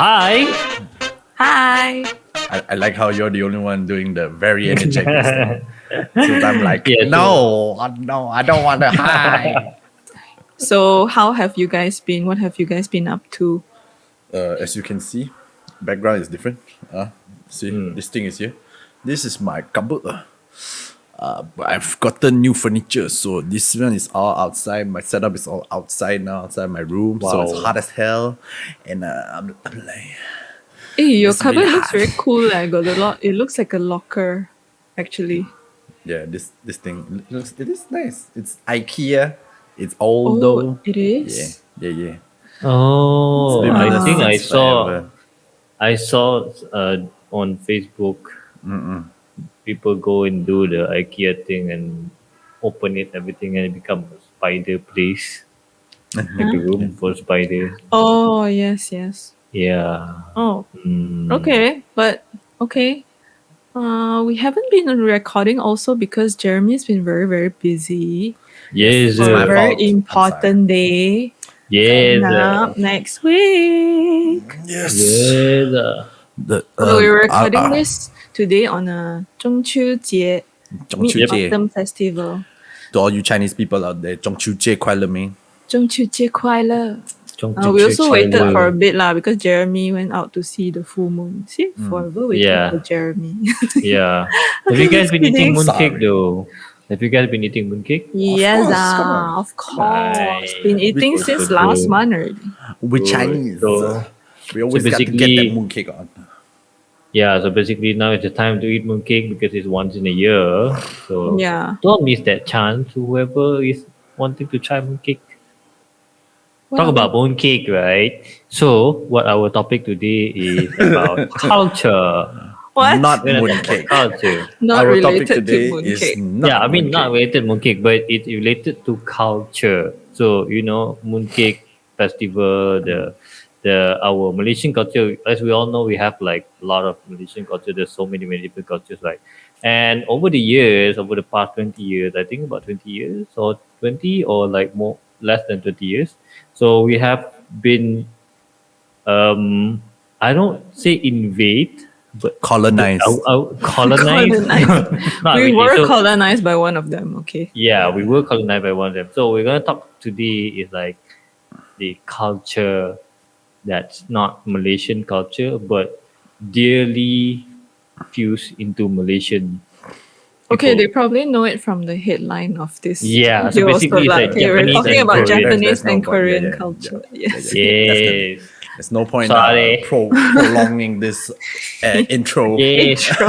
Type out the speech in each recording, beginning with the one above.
Hi. Hi. I like how you're the only one doing the very energetic stuff. Since I'm like, Yeah, no, I don't want to hi. So, how have you guys been? What have you guys been up to? As you can see, background is different. See, this thing is here. This is my cupboard. But I've gotten new furniture, so this one is all outside. My setup is all outside now, outside my room. So it's Wow. hot as hell, and I'm like, Hey, your It's really cupboard looks hot. very cool. I got a lot. It looks like a locker, actually. yeah, this thing it is nice. It's IKEA. It's old though. It is. Yeah. Oh, Been with I us think I since saw. forever. I saw on Facebook. People go and do the IKEA thing and open it, everything, and it becomes a spider place, like a room for spiders. Oh, yes. Yeah. Oh, Mm. okay. But, okay. We haven't been recording also because Jeremy's been very, very busy Yes. for my a very fault. I'm important day. Yes. Up next week. Yes. Yes. We're recording this today on a 中秋节 中秋节 Mid-Autumn Festival. To all you Chinese people out there, 中秋节快乐 man. 中秋节快乐. Chong We also waited Chong for a bit lah because Jeremy went out to see the full moon. See, forever waiting Yeah. for Jeremy. Yeah. Have you guys been eating Kidding. mooncake Sorry. though? Have you guys been eating mooncake? Yes, course, come on. of course. Nice. Been eating Good, since good, last good. month already. We're Good. Chinese. So- We always so got to get basically- that mooncake on. Yeah, so basically now it's the time to eat mooncake because it's once in a year. So Yeah. don't miss that chance. Whoever is wanting to try mooncake. Talk Well, about mooncake, right? So what our topic today is about culture. what? Not We're gonna talk about mooncake. culture. Not Our topic related to today mooncake. is not Yeah, I mean mooncake. not related mooncake, but it's related to culture. So mooncake festival, the our Malaysian culture. As we all know, we have like a lot of Malaysian culture. There's so many different cultures, right? And over the years, over the past 20 years, I think about 20 years or 20 or like more less than 20 years. So we have been I don't say invade, but Colonized. colonized. Not We really. were So- colonized by one of them. Okay. yeah, we were colonized by one of them. So we're gonna talk today is like the culture that's not Malaysian culture, but dearly fused into Malaysian. Okay, people. they probably know it from the headline of this. Yeah, so video also, basically it's like okay, we're Japanese talking and about Korean. Japanese There's no and point. Korean Yeah. culture. Yeah. Yes. Yes. There's no point Sorry. prolonging this intro. Yes. Intro.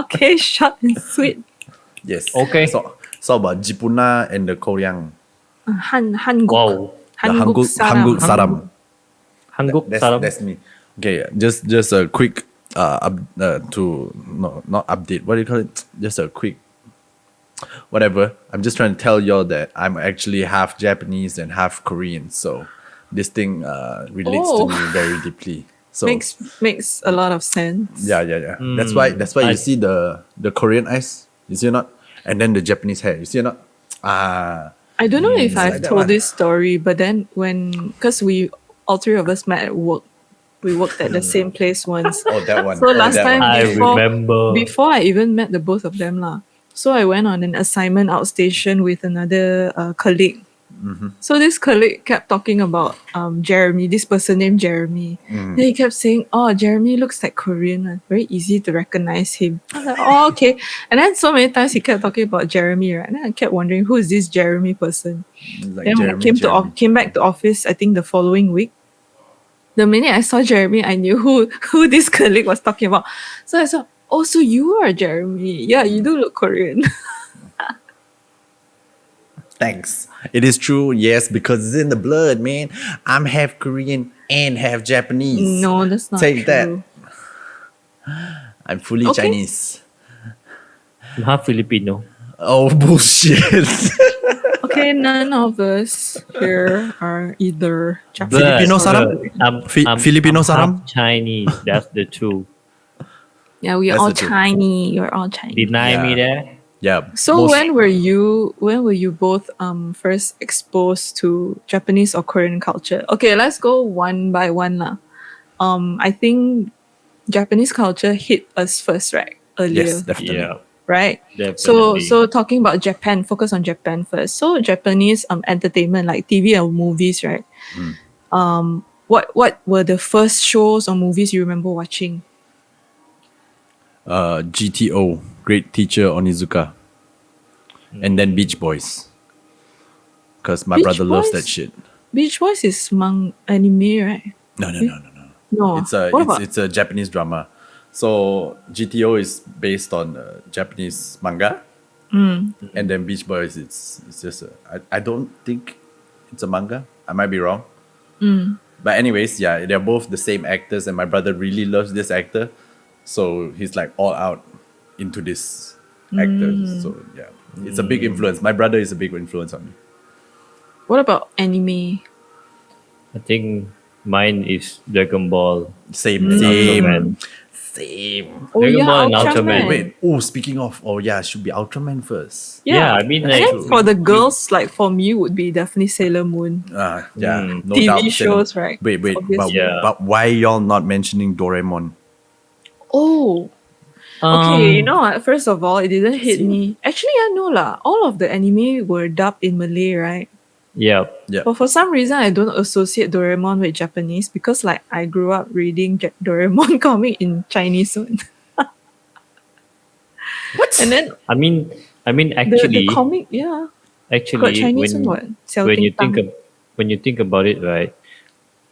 Okay, short and sweet. Yes. Okay. So about Jipuna and the Korean. Hanguk. Wow. The Hanguk saram. Hanguk saram. Hanguk saram. That's me. Okay, just a quick not update. What do you call it? Just a quick whatever. I'm just trying to tell y'all that I'm actually half Japanese and half Korean, so this thing relates Oh. to me very deeply. So Makes a lot of sense. yeah. That's why I- you see the Korean eyes. You see or not? And then the Japanese hair. You see or not? I don't know if I've like that told one. this story, but then because we all three of us met at work, we worked at the same place once. Oh, that one. So last that time one. I before- remember. Before I even met the both of them lah. So I went on an assignment outstation with another colleague. So this colleague kept talking about Jeremy, this person named Jeremy. Then he kept saying, "Oh, Jeremy looks like Korean. Very easy to recognize him." I was like, "Oh, okay." And then so many times he kept talking about Jeremy, right? And then I kept wondering, who is this Jeremy person? Like Then when I Jeremy. came back to office, I think the following week, the minute I saw Jeremy, I knew who this colleague was talking about. So I said, "Oh, so you are Jeremy? Yeah, you do look Korean." Thanks. It is true, yes, because it's in the blood, man. I'm half Korean and half Japanese. No, that's not Take that. true. I'm fully Okay. Chinese. I'm half Filipino. Oh, bullshit. Okay, none of us here are either Japanese. Filipino or- saram? Filipino I'm saram? half Chinese. That's the truth. Yeah, we are That's all the truth. Chinese. You're all Chinese. Deny me Yeah. there. Yeah. So most- when were you both first exposed to Japanese or Korean culture? Okay, let's go one by one lah. I think Japanese culture hit us first, right? Earlier. Yes, definitely. Yeah, Right. So definitely. talking about Japan, focus on Japan first. So Japanese entertainment like TV and movies, right? What were the first shows or movies you remember watching? GTO, Great Teacher Onizuka, and then Beach Boys, because my Beach brother loves that Boys? shit. Beach Boys is anime, right? No. No. It's a What it's about it's a Japanese drama. So GTO is based on Japanese manga, and then Beach Boys it's just I don't think it's a manga. I might be wrong. But anyways, yeah, they're both the same actors, and my brother really loves this actor, so he's like all out into this actor. So yeah, it's a big influence. My brother is a big influence on me. what about anime? I think mine is Dragon Ball. Same, and same, Ultraman. same. Oh Dragon yeah, Ball and Ultraman. Ultraman. Wait, oh, speaking of, oh yeah, it should be Ultraman first. Yeah, I mean, and like, then for the girls, like for me, would be definitely Sailor Moon. Yeah, no TV doubt. shows, right? Wait, Obviously. Yeah. but why y'all not mentioning Doraemon? Oh, okay. You Um, know what? First of all, it didn't hit me. Actually, I know lah. All of the anime were dubbed in Malay, right? yeah, Yeah, But for some reason, I don't associate Doraemon with Japanese because, like, I grew up reading Doraemon comic in Chinese one. what? And then I mean, the actually, comic, yeah, got actually, Chinese one. What? Xiao when Ting you think Tang. of when you think about it, right?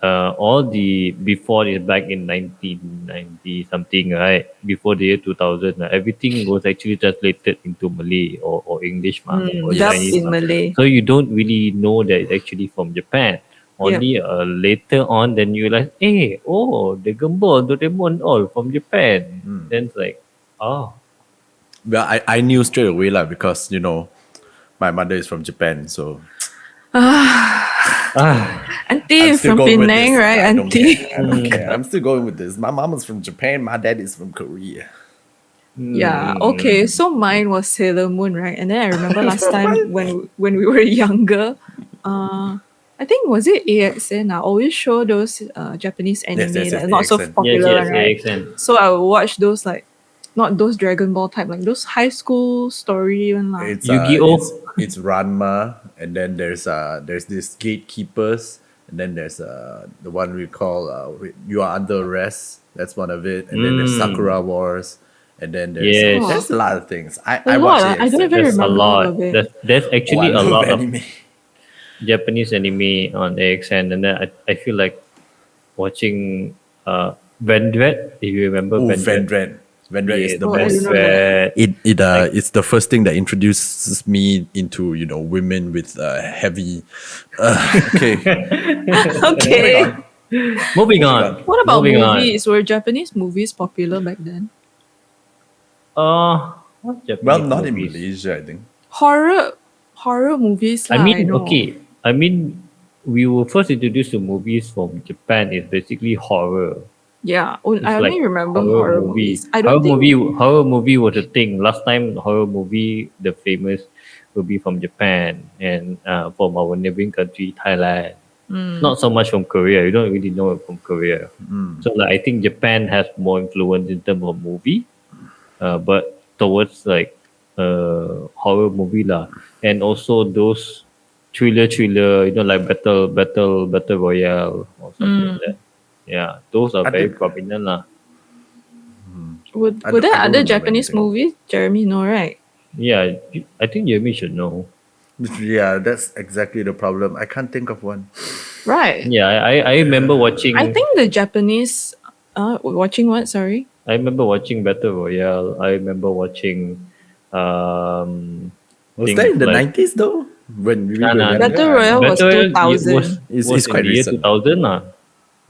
All the before is back in 1990 something, right? Before the year 2000, everything was actually translated into Malay or English, or Yes. Dubbed Chinese. in Malay. So you don't really know that it's actually from Japan. Only later on, then you realize, hey, oh, the Gumball, Doraemon, all from Japan. Then it's like, oh, Well, I knew straight away lah, because my mother is from Japan, so Auntie from Penang, right? I don't Auntie. care. I don't care. I'm still going with this. My mom is from Japan. My dad is from Korea. Yeah, okay. So mine was Sailor Moon, right? And then I remember last time when we were younger, I think was it AXN? I always show those Japanese anime yes, that are not so AXN. popular, yes, right? accent. So I would watch those like not those Dragon Ball type, like those high school story one lah. It's Yu-Gi-Oh! it's Ranma, and then there's this gatekeepers, and then there's the one we call You Are Under Arrest. That's one of it, and then there's Sakura Wars, and then Yes. there's a lot of things. I A watch lot, it. I don't even There's a remember all lot. of it. There's actually a lot of anime. Japanese anime on AXN, and then I feel like watching Vendred. If you remember Oh, Vendred. Vendred. Vendred is the Oh, I most. don't know. It's the first thing that introduces me into women with heavy. Okay. Okay. Moving on. What about Moving on. movies? Were Japanese movies popular back then? What Japanese Well, not in movies? Malaysia, I think. Horror movies I lah, mean, know. okay. I mean, we were first introduced to movies from Japan. It's basically horror. Yeah, It's I like only remember horror movie. movies. I don't think Horror movie was a thing. Last time horror movie, the famous will be from Japan and from our neighboring country, Thailand. Not so much from Korea. You don't really know it from Korea. So like I think Japan has more influence in terms of movie, but towards like horror movie lah, and also those thriller, like battle royale or something like that. Yeah, those are I very think- prominent lah. were I there don't other remember Japanese anything. movies? Jeremy, no, right? Yeah, I think Jeremy should know. Yeah, that's exactly the problem. I can't think of one. Right. Yeah, I remember watching. I think the Japanese watching what? Sorry. I remember watching Battle Royale. I remember watching. Was things that in the like- 90s though? When we Nah, were nah. younger? Battle Royale was Battle Royale 2000. It's was quite in the year recent. 2000 lah.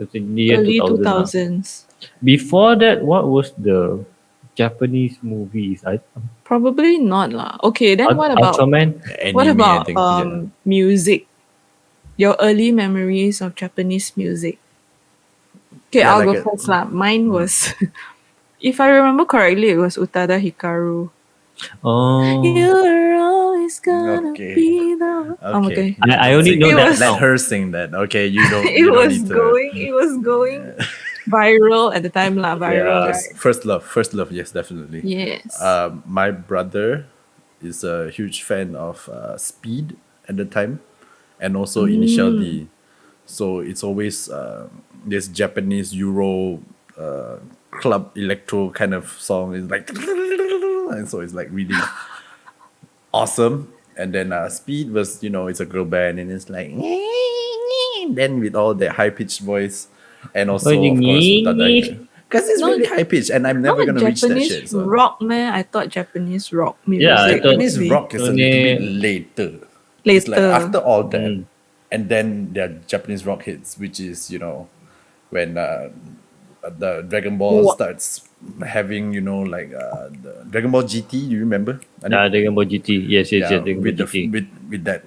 It's in the year Early 2000 lah. 2000s. Before that, what was the Japanese movies? Probably not lah. Okay, then what about Ultraman? what Anime, I about think, yeah. music? Your early memories of Japanese music. Okay, Yeah, I'll like go first lah. Mine was, if I remember correctly, it was Utada Hikaru. Oh, You're always gonna Okay. be the. Okay. I only know It that was- song. Let her sing that. Okay, you don't. It you don't was need to. going. It was going. Viral at the time lah, viral, Yeah. right? First love, yes, definitely. Yes. My brother is a huge fan of Speed at the time, and also Initial D. So it's always this Japanese Euro club electro kind of song. It's like, and so it's like really awesome. And then Speed was, it's a girl band, and it's like, then with all that high pitched voice, and also of course because it's No, really high pitched, and I'm never Not gonna reach that Japanese shit. So. rock, man. I thought Japanese rock music. Yeah, I thought- Japanese maybe. rock is a little bit later. It's like Later. after all that, and then there are Japanese rock hits, which is when the Dragon Ball What? starts having like the Dragon Ball GT. Do you remember? Dragon Ball GT. Yes, Yeah, Dragon Ball with the GT. with that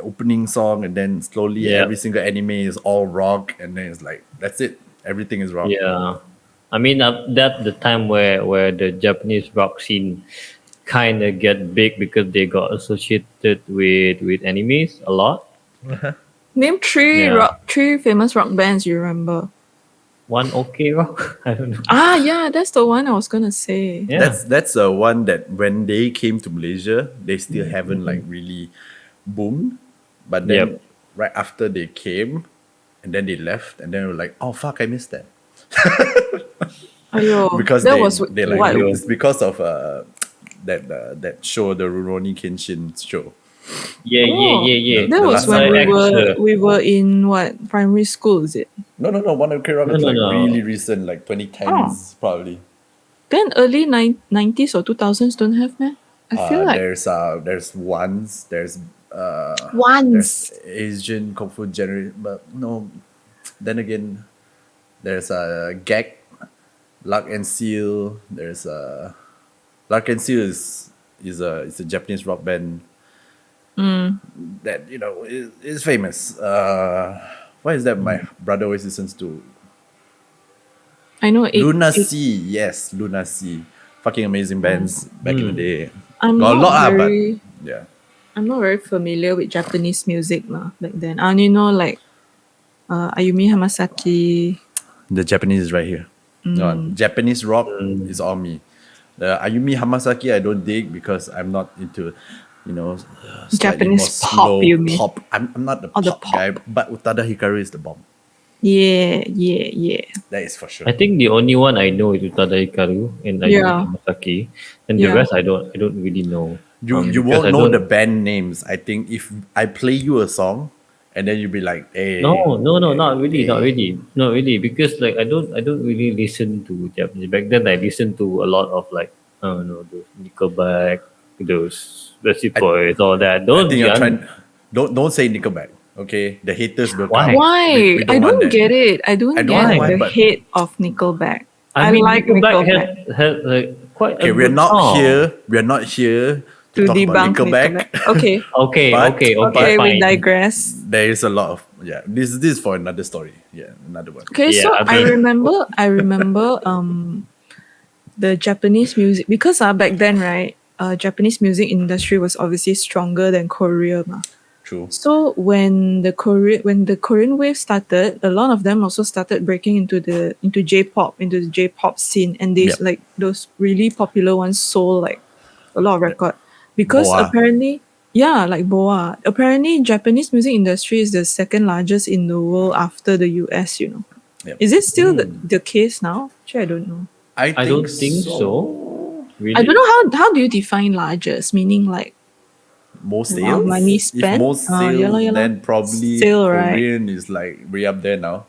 opening song, and then slowly Yeah. every single anime is all rock, and then it's like that's it. Everything is rock. Yeah, I mean that's the time where the Japanese rock scene kind of get big because they got associated with animes a lot. Name Yeah. three famous rock bands you remember. One OK Rock. I don't know. Ah, yeah, that's the one I was gonna say. Yeah. That's one that when they came to Malaysia, they still haven't like really boomed. But then Yep. right after they came, and then they left, and then we were like, oh fuck, I missed that. Ayo, Because that they, was they like what? it's because of that show, the Rurouni Kenshin show. Yeah. That The was last when time we were in what, primary school, is it? No, One Ok Rock is No, like no. really recent, like 2010s probably. Then early 90s or 2000s don't have, man. I feel like There's Once, there's once. Asian Kung Fu generation, but no. Then again, there's a Gag, Lark and Seal. There's a Lark and Seal is a Japanese rock band that is famous. What is that? My brother always listens to I know Luna Sea. Yes, Luna Sea. Fucking amazing bands back in the day. I'm Got a not lot, very but yeah. I'm not very familiar with Japanese music lah back then. I only know like Ayumi Hamasaki. The Japanese is right here. No, Japanese rock is all me. The Ayumi Hamasaki I don't dig because I'm not into, slightly Japanese more pop, slow you mean? pop. I'm not the Oh, the pop guy, but Utada Hikaru is the bomb. Yeah. That is for sure. I think the only one I know is Utada Hikaru and Ayumi Yeah. Hamasaki, and the Yeah. rest I don't really know. You Because won't I know don't- the band names. I think if I play you a song, and then you'll be like, "Hey." No, not really. Because like I don't really listen to Japanese. Back then, I listened to a lot of like I don't know, those Nickelback, those Backstreet Boys, all that. I Those think you're young- trying. Don't say Nickelback. Okay, the haters will Why? come. Why? We I want don't that. get it. I don't I don't get know why, the but- hate of Nickelback. I mean, like Nickelback Nickelback. had like quite. Okay, a good song. We're not here To talk about debunk Nickelback. Nickelback. Okay. Okay, But- okay, Okay, we fine. digress. There is a lot of This is for another story. Yeah, another one. Okay, Yeah, so I I mean- remember the Japanese music because back then, right, Japanese music industry was obviously stronger than Korea. Ma. True. So when the Korean wave started, a lot of them also started breaking into the J-pop scene, and these Yep. like those really popular ones sold like a lot of record because Boa. apparently, yeah, like Boa. Apparently, Japanese music industry is the second largest in the world after the US. Yep. Is it still the case now? Actually, I don't know. I don't think so. Really? I don't know how do you define largest? Meaning like Most Wow, sales. money If spent? most Ah, sales, yeah lah. then probably Sale, right? Korean is like way up there now.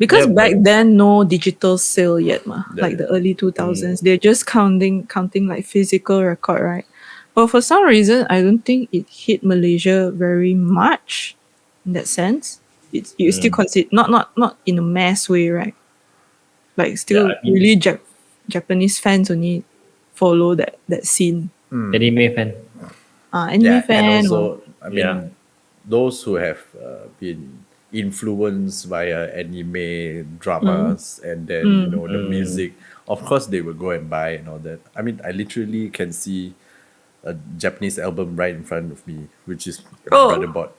because Yeah, back but- then no digital sale yet, ma. Yeah, Like the early 2000s, Mm. they're just counting like physical record, right? But for some reason, I don't think it hit Malaysia very much in that sense. It's you still Mm. consider not in a mass way, right? Like still Yeah, I mean- really Japanese fans only follow that scene. Anime fan. Anime fan. and or- also, I mean, Yeah. those who have been influenced via anime dramas and then the music, of course they will go and buy and all that. I mean, I literally can see a Japanese album right in front of me, which is my Oh. brother bought.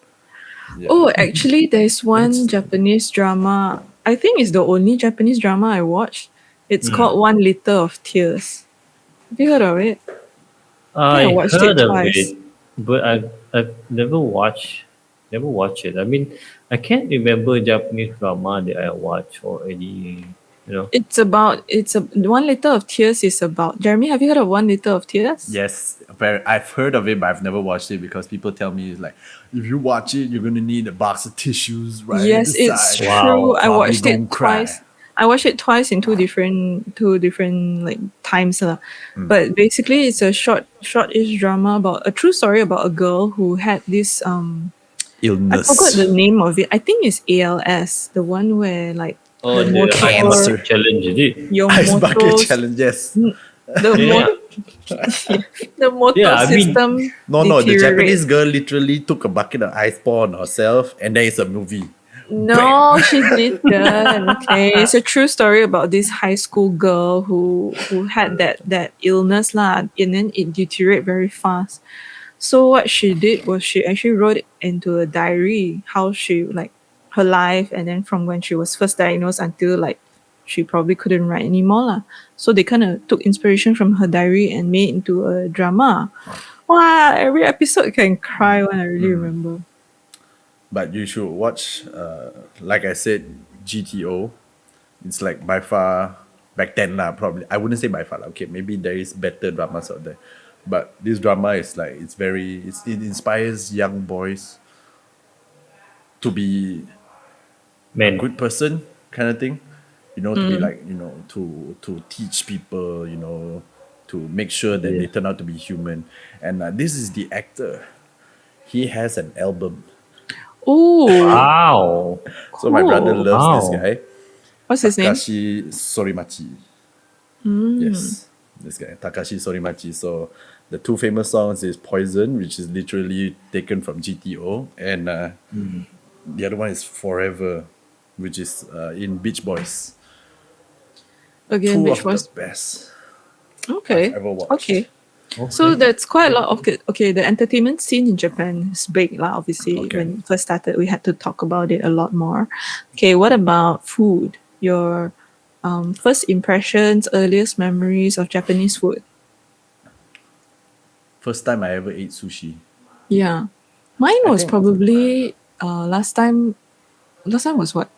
Yeah. Oh, actually, there's one Japanese drama. I think it's the only Japanese drama I watched. It's called 1 Liter of Tears. Have you heard of it? I I watched it heard of twice. it, but I've never watched it. I mean, I can't remember Japanese drama that I watch or any, you know. It's a 1 Liter of Tears is about Jeremy. Have you heard of 1 Liter of Tears? Yes, I've heard of it, but I've never watched it because people tell me it's like if you watch it, you're gonna need a box of tissues right Yes, at the it's side. true. I Probably watched gonna it cry. twice. I watched it twice in two different like times lah. But basically, it's a short-ish drama about a true story about a girl who had this I forgot the Illness. name of it. I think it's ALS, the one where like Oh, the the ice Cancer. bucket challenge, is it? your Ice motor bucket challenge. Yes. the Yeah. the motor Yeah, I mean- system. No, the deteriorates. Japanese girl literally took a bucket of ice pour on herself, and then it's a movie. No, she didn't. Okay, it's a true story about this high school girl who had that illness lah, and then it deteriorated very fast. So what she did was she actually wrote it into a diary how she like her life, and then from when she was first diagnosed until like she probably couldn't write anymore lah. So they kind of took inspiration from her diary and made it into a drama. Wow, every episode can cry when I really remember. But you should watch, like I said, GTO. It's like by far back then lah. Probably I wouldn't say by far lah. Okay, maybe there is better dramas out there, but this drama is like it inspires young boys to be a Man, good person kind of thing. You know, to be like to teach people. To make sure that they turn out to be human. And this is the actor. He has an album. Ooh, wow. So my brother Cool. loves this Wow. guy. what's his name? Takashi Sorimachi. Yes, this guy Takashi Sorimachi. So the two famous songs is Poison, which is literally taken from GTO, and the other one is Forever, which is in Beach Boys. Again, Two which of was the best okay. I've ever watched. Okay. So that's quite a lot of it. Okay, the entertainment scene in Japan is big lah. Obviously, Okay. when it first started, we had to talk about it a lot more. Okay, what about food? Your first impressions, earliest memories of Japanese food? First time I ever ate sushi. Yeah, mine was think- probably last time. Last time was what,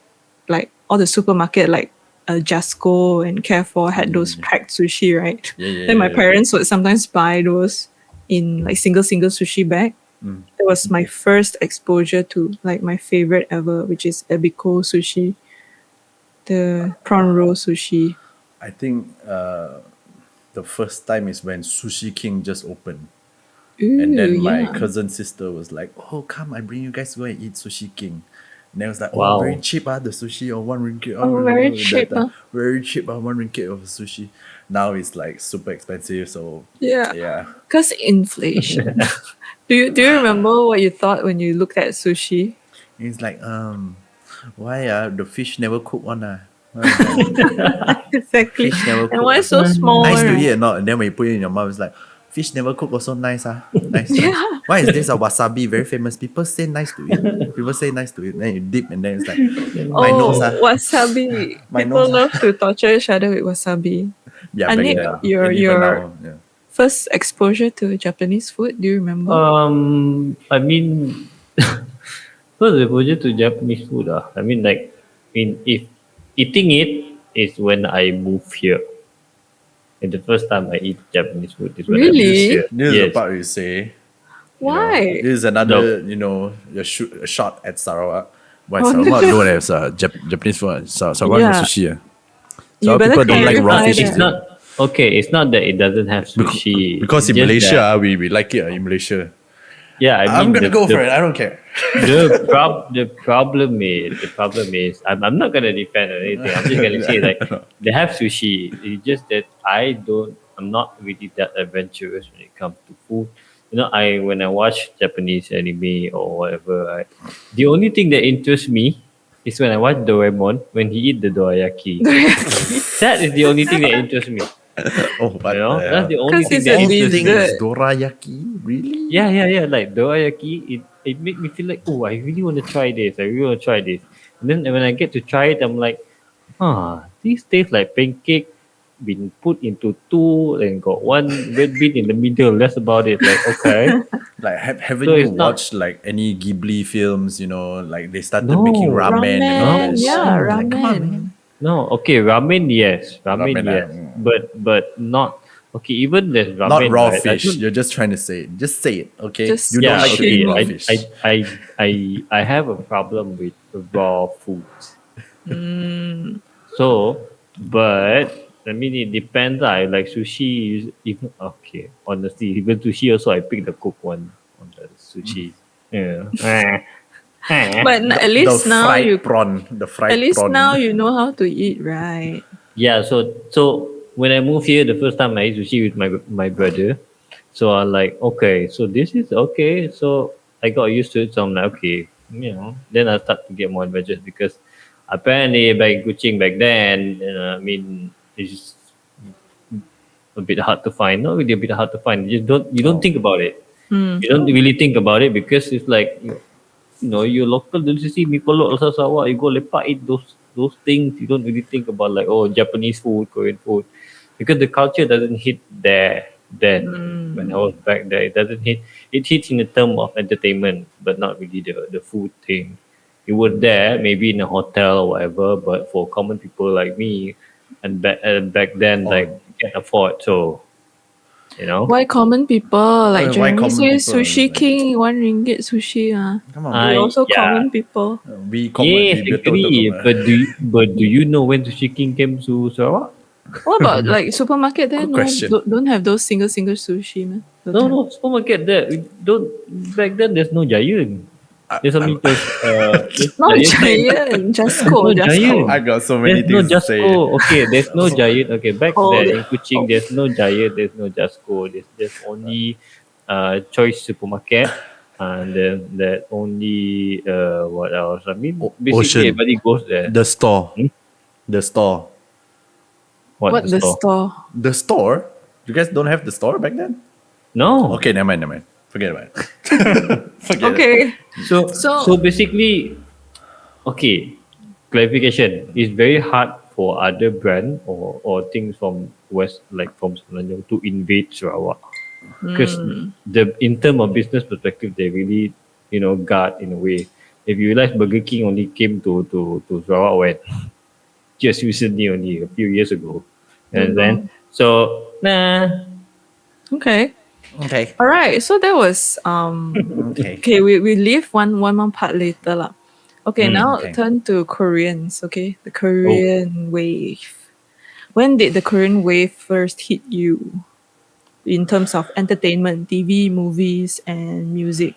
like all the supermarket like Jasco and Carrefour had those packed sushi, right? Yeah, Then my yeah. parents would sometimes buy those in like single sushi bag. That was my first exposure to like my favorite ever, which is Ebiko sushi, the prawn roll sushi. I think the first time is when Sushi King just opened. And then Ooh, my yeah. cousin sister was like, "Oh, come! I bring you guys to go and eat Sushi King." And then it was like, Wow. "Oh, very cheap, the sushi or 1 ringgit." Oh, very cheap, Very cheap, 1 ringgit of sushi. Now it's like super expensive. So Yeah, yeah, because inflation. do you remember what you thought when you looked at sushi? it's like why the fish never cook one Exactly. Fish never And cook. why so small? nice to right? eat or not? And then when you put it in your mouth, it's like fish never cook also nice nice. Yeah. Why is this a wasabi very famous? People say nice to eat. People say nice to eat. Then you dip and then it's like my Oh, nose wasabi. My People nose, love to torture each other with wasabi. Yeah, I back need then. your- And even your- now, yeah. First exposure to Japanese food, do you remember? I mean, first exposure to Japanese food. I mean, like, if eating it is when I move here. And the first time I eat Japanese food is when I Really? moved here. This is the Yes. part where you say, Why? this is another, a shot at Sarawak. Why Sarawak don't have Japanese food? Sarawak Yeah. has sushi. You Sarawak better people don't like raw clarify fish. that. It's not okay. It's not that it doesn't have sushi. Because It's in just Malaysia, that- we like it in Malaysia. yeah, I I'm mean, gonna go for it. I don't care. The problem is I'm not gonna defend or anything. I'm just gonna say like they have sushi. It's just that I'm not really that adventurous when it comes to food. When I watch Japanese anime or whatever, the only thing that interests me is when I watch Doraemon when he eat the dorayaki. That is the only thing that interests me. Oh, what You know, the that's hell? the only 'Cause thing it's that a Only interests thing me. is dessert. dorayaki? Really? Yeah. Like dorayaki, it made me feel like, oh, I really want to try this. I really want to try this. And then when I get to try it, I'm like, this tastes like pancake been put into two and got one red bean in the middle. That's about it. Like, okay. Like, haven't So you it's not, watched like any Ghibli films? You know, like they started making no, ramen and all that Ramen, shit. yeah, Like, come on, man. ramen. no. Okay, ramen, Ramen, yes. But not, okay, even there's not ramen, raw right? I fish. don't, You're just trying to say it. Just say it, okay? Just You don't yeah, like to sashimi. eat okay. raw I, fish. I, I, I have a problem with raw foods. So, but I mean, it depends. I like sushi. Even okay, honestly, even sushi also, I pick the cooked one on the sushi. Yeah. But at The least now fried prawn. The at fried least now prawn. you know how to eat, right? Yeah. So when I moved here, the first time I ate sushi with my brother, so I'm like, okay, so this is okay. So I got used to it. So I'm like, okay, Then I start to get more adventures because apparently back Kuching back then, I mean, it's a bit hard to find. Not really a bit hard to find. You don't Oh. think about it. You don't really think about it because it's like your local delicacy Mikolo also Sarawak, you go lepak eat those things. You don't really think about like Japanese food, Korean food, because the culture doesn't hit there then. When I was back there, it doesn't hit. It hits in the term of entertainment, but not really the food thing. You were there maybe in a hotel or whatever, but for common people like me, and back then Oh. like you can't afford, so you know. Why common people? Like Why Jeremy common says, people? sushi Like, king, 1 ringgit sushi. come on, We man. I also Yeah. common people. We common. Yes, We betul-betul agree. common. But do you know when Sushi King came to Sarawak? What about like supermarket there? Good No, question. don't have those single sushi, man. Don't No, have. no, supermarket there. We don't Back then. There's no Giant. There's only just there's No Giant. giant, There's no Justco, Giant. Justco. I got so many There's no things to say. Justco. Okay, there's no Giant. Okay, back Hold there it. in Kuching, there's no Giant. There's no Justco. There's only Choice Supermarket, and then that only what else? I mean, basically Ocean. everybody goes there. The store. Hmm? The store. What What the the store? store? The store? You guys don't have the store back then? No. Okay, never mind. Forget about it. Forget it. Okay. So So- basically, okay, clarification. It's very hard for other brand or things from West, like from Semenanjung, to invade Sarawak, because the in term of business perspective, they really guard in a way. If you realize Burger King only came to Sarawak when just recently, only a few years ago, and then nah. Okay. Okay. All right. So that was Okay. okay. We leave one more part later lah. Okay, now okay. turn to Koreans. Okay, the Oh. Korean wave. When did the Korean wave first hit you in terms of entertainment, TV, movies, and music?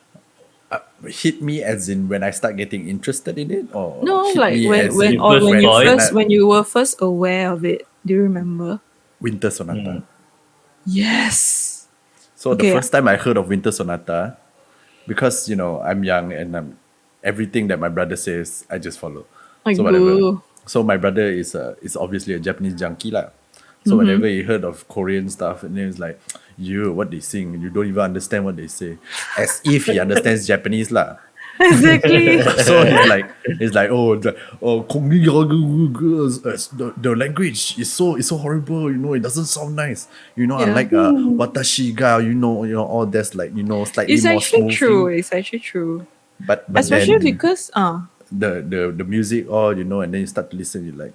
Hit me as in when I start getting interested in it, or No, hit like me when as when in or when you saw it? first when you were first aware of it. Do you remember? Winter Sonata. Yes. So the Okay. first time I heard of Winter Sonata, because I'm young and everything that my brother says, I just follow. Like, So whatever. boo. So my brother is obviously a Japanese junkie lah. Mm-hmm. So whenever he heard of Korean stuff, and then he's like, "You, what they sing? You don't even understand what they say," as if he understands Japanese lah. Exactly. So he's like, oh, the language is so horrible. It doesn't sound nice. Yeah. Unlike watashi ga, all that's like slightly It's more actually smoothing. true. It's actually true. But Especially then because the music all and then you start to listen, you're like,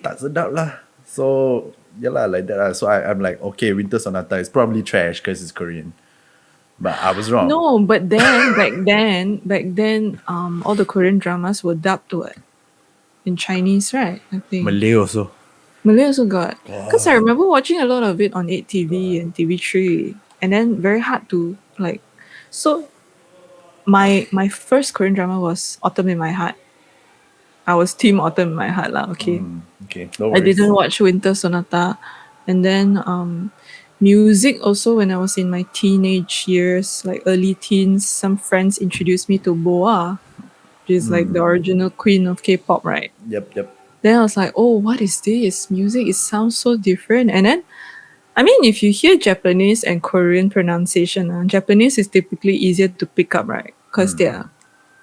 tak sedap lah. So yeah lah, like that lah. So I'm like, okay, Winter Sonata is probably trash because it's Korean. But I was wrong. no, but then back then, all the Korean dramas were dubbed to it in Chinese, right? I think Malay also. Malay also got. Because I remember watching a lot of it on 8TV and TV3, and then very hard to like. So my first Korean drama was Autumn in My Heart. I was Team Autumn in My Heart lah. Okay. Okay, no I worries. didn't watch Winter Sonata. And then music also, when I was in my teenage years, like early teens, some friends introduced me to Boa, which is like the original queen of K-pop, right? Yep. Then I was like, oh, what is this? Music, it sounds so different. And then, I mean, if you hear Japanese and Korean pronunciation, Japanese is typically easier to pick up, right? Because they're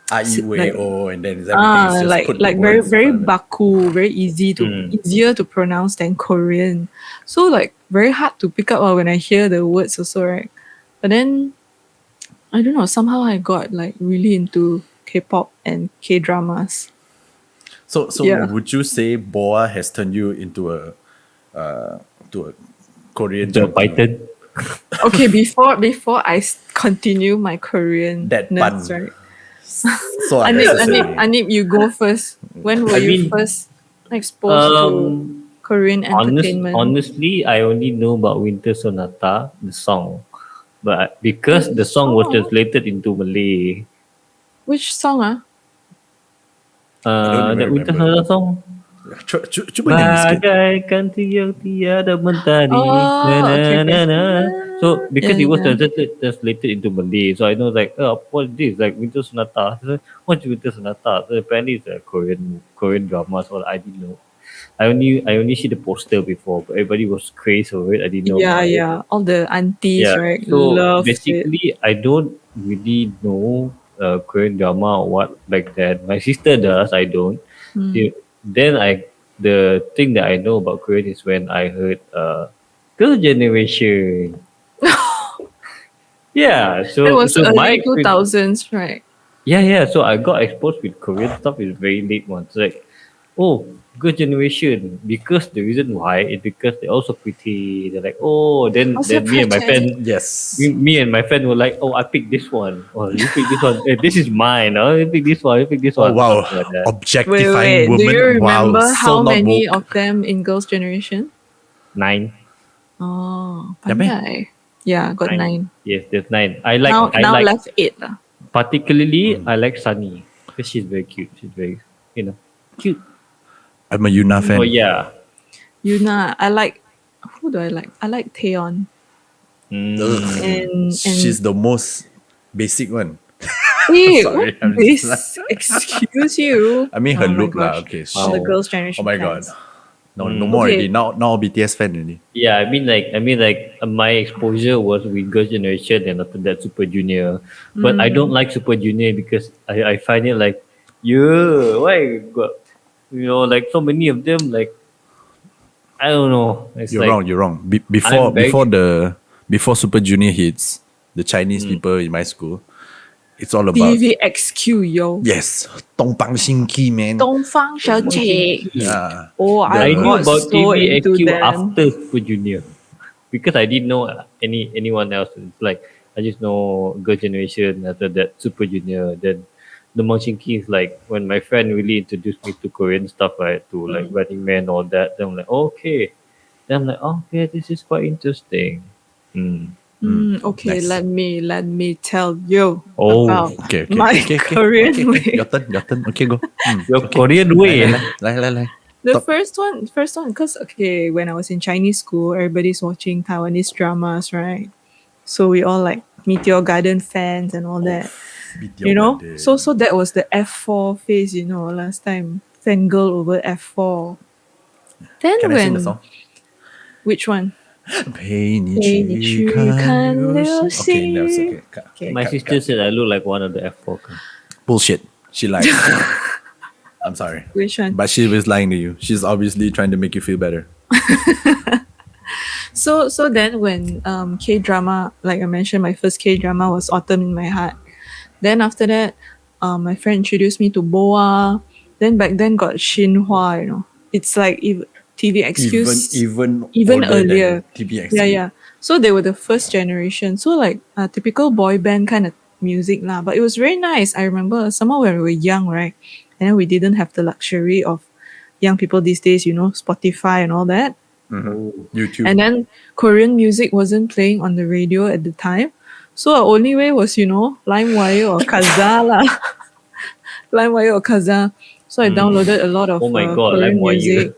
I E like O and then everything is just put like the very words in very front of it. baku, very easier to pronounce than Korean. So like very hard to pick up when I hear the words also, right? But then I don't know, somehow I got like really into K-pop and K-dramas. So Yeah. would you say Boa has turned you into a to a Korean The junkie? Python. Okay, before I continue my Korean That nerds, pun. right? So unnecessary. Anip, you go first. When were I you mean, first exposed to Korean entertainment? Honestly, I only know about Winter Sonata, the song, but because the song was song? translated into Malay, Which song? I don't even that Winter remember. Sonata song, Cuba nyanyi sikit. bagaikan tiang tiada mentari. Oh, Na, okay, na, okay. na. So because it was Yeah. translated into Malay, so I know like, oh, what is this? Like Winter Sonata. So, what's Winter Sonata? So apparently it's a Korean drama. So I didn't know. I only see the poster before, but everybody was crazy over it. I didn't know Yeah, about it. yeah. All the aunties, Yeah. right? So Loved it. basically, I don't really know Korean drama or what back then. My sister does. I don't. Then the thing that I know about Korean is when I heard Girl Generation. Yeah. It So was so my early experience. 2000s, right? Yeah. So I got exposed with Korean stuff is very late ones. Like, oh, good generation. Because the reason why is because they're also pretty. They're like, oh, then Was it then me and my pretty? friend, Yes. me and my friend were like, oh, I picked this one. Oh, you pick this one. This is mine. Oh, you pick this one. You pick this Oh one. wow. Something like that. Objectifying Wait. Do you women. Wow. remember So how not many woke. of them in Girls' Generation? 9. Oh, Yeah, meh? pandai. Yeah, got 9. Yes, there's 9. I Now like left 8 lah. particularly I like Sunny because she's very cute. She's very cute. I'm a Yuna fan. Oh yeah. Yuna, I like. Who do I like? I like Taeyeon. Ugh. And She's the most basic one. Hey, Sorry, what I'm this? just Excuse you. I mean her Oh my look lah. gosh. Okay. All the she- Girls' Generation. Oh my god. fans. No more Okay. already. Now BTS fan already. Yeah, I mean like my exposure was with Girls' Generation and after that Super Junior. But I don't like Super Junior because I find it like, yeah, why got like so many of them, like I don't know. It's You're like wrong. You're wrong. I'm very- Before Super Junior hits, the Chinese people in my school, it's all about TVXQ yo. yes, Dongbang Xinqi man. 东方小姐. Yeah. Oh, I I knew got about so into TVXQ them. after Super Junior because I didn't know anyone else. It's like I just know Girl Generation after that Super Junior. Then the Shinki is like when my friend really introduced me to Korean stuff, right? To like Running Man, all that. Then I'm like, okay. Then I'm like, okay, this is quite interesting. Okay, Nice. let me tell you Oh, about Okay. my Korean way. Your turn. Okay, go. Your Korean way. Lai. The first one, because okay, when I was in Chinese school, everybody's watching Taiwanese dramas, right? So we all like Meteor Garden fans and all that, you know. So that was the F4 phase, last time fangirl over F4. Then Can I sing the when song? which one? 陪你陪你去看流星。 Okay, that's okay. Okay. My sister said I look like one of the F4. Bullshit. She lied. I'm sorry. Which one? But she was lying to you. She's obviously trying to make you feel better. So then when K drama, like I mentioned, my first K drama was Autumn in My Heart. Then after that, my friend introduced me to Boa. Then back then got Shinhwa, It's like TVXQ's Even older earlier. than TVX. Yeah. So they were the first generation. So like a typical boy band kind of music lah. But it was very nice. I remember somehow when we were young, right? And then we didn't have the luxury of young people these days, Spotify and all that. YouTube. And then Korean music wasn't playing on the radio at the time. So our only way was, LimeWire or Kazaa lah. LimeWire or Kazaa. So I downloaded a lot of Oh my God, Korean LimeWire. music.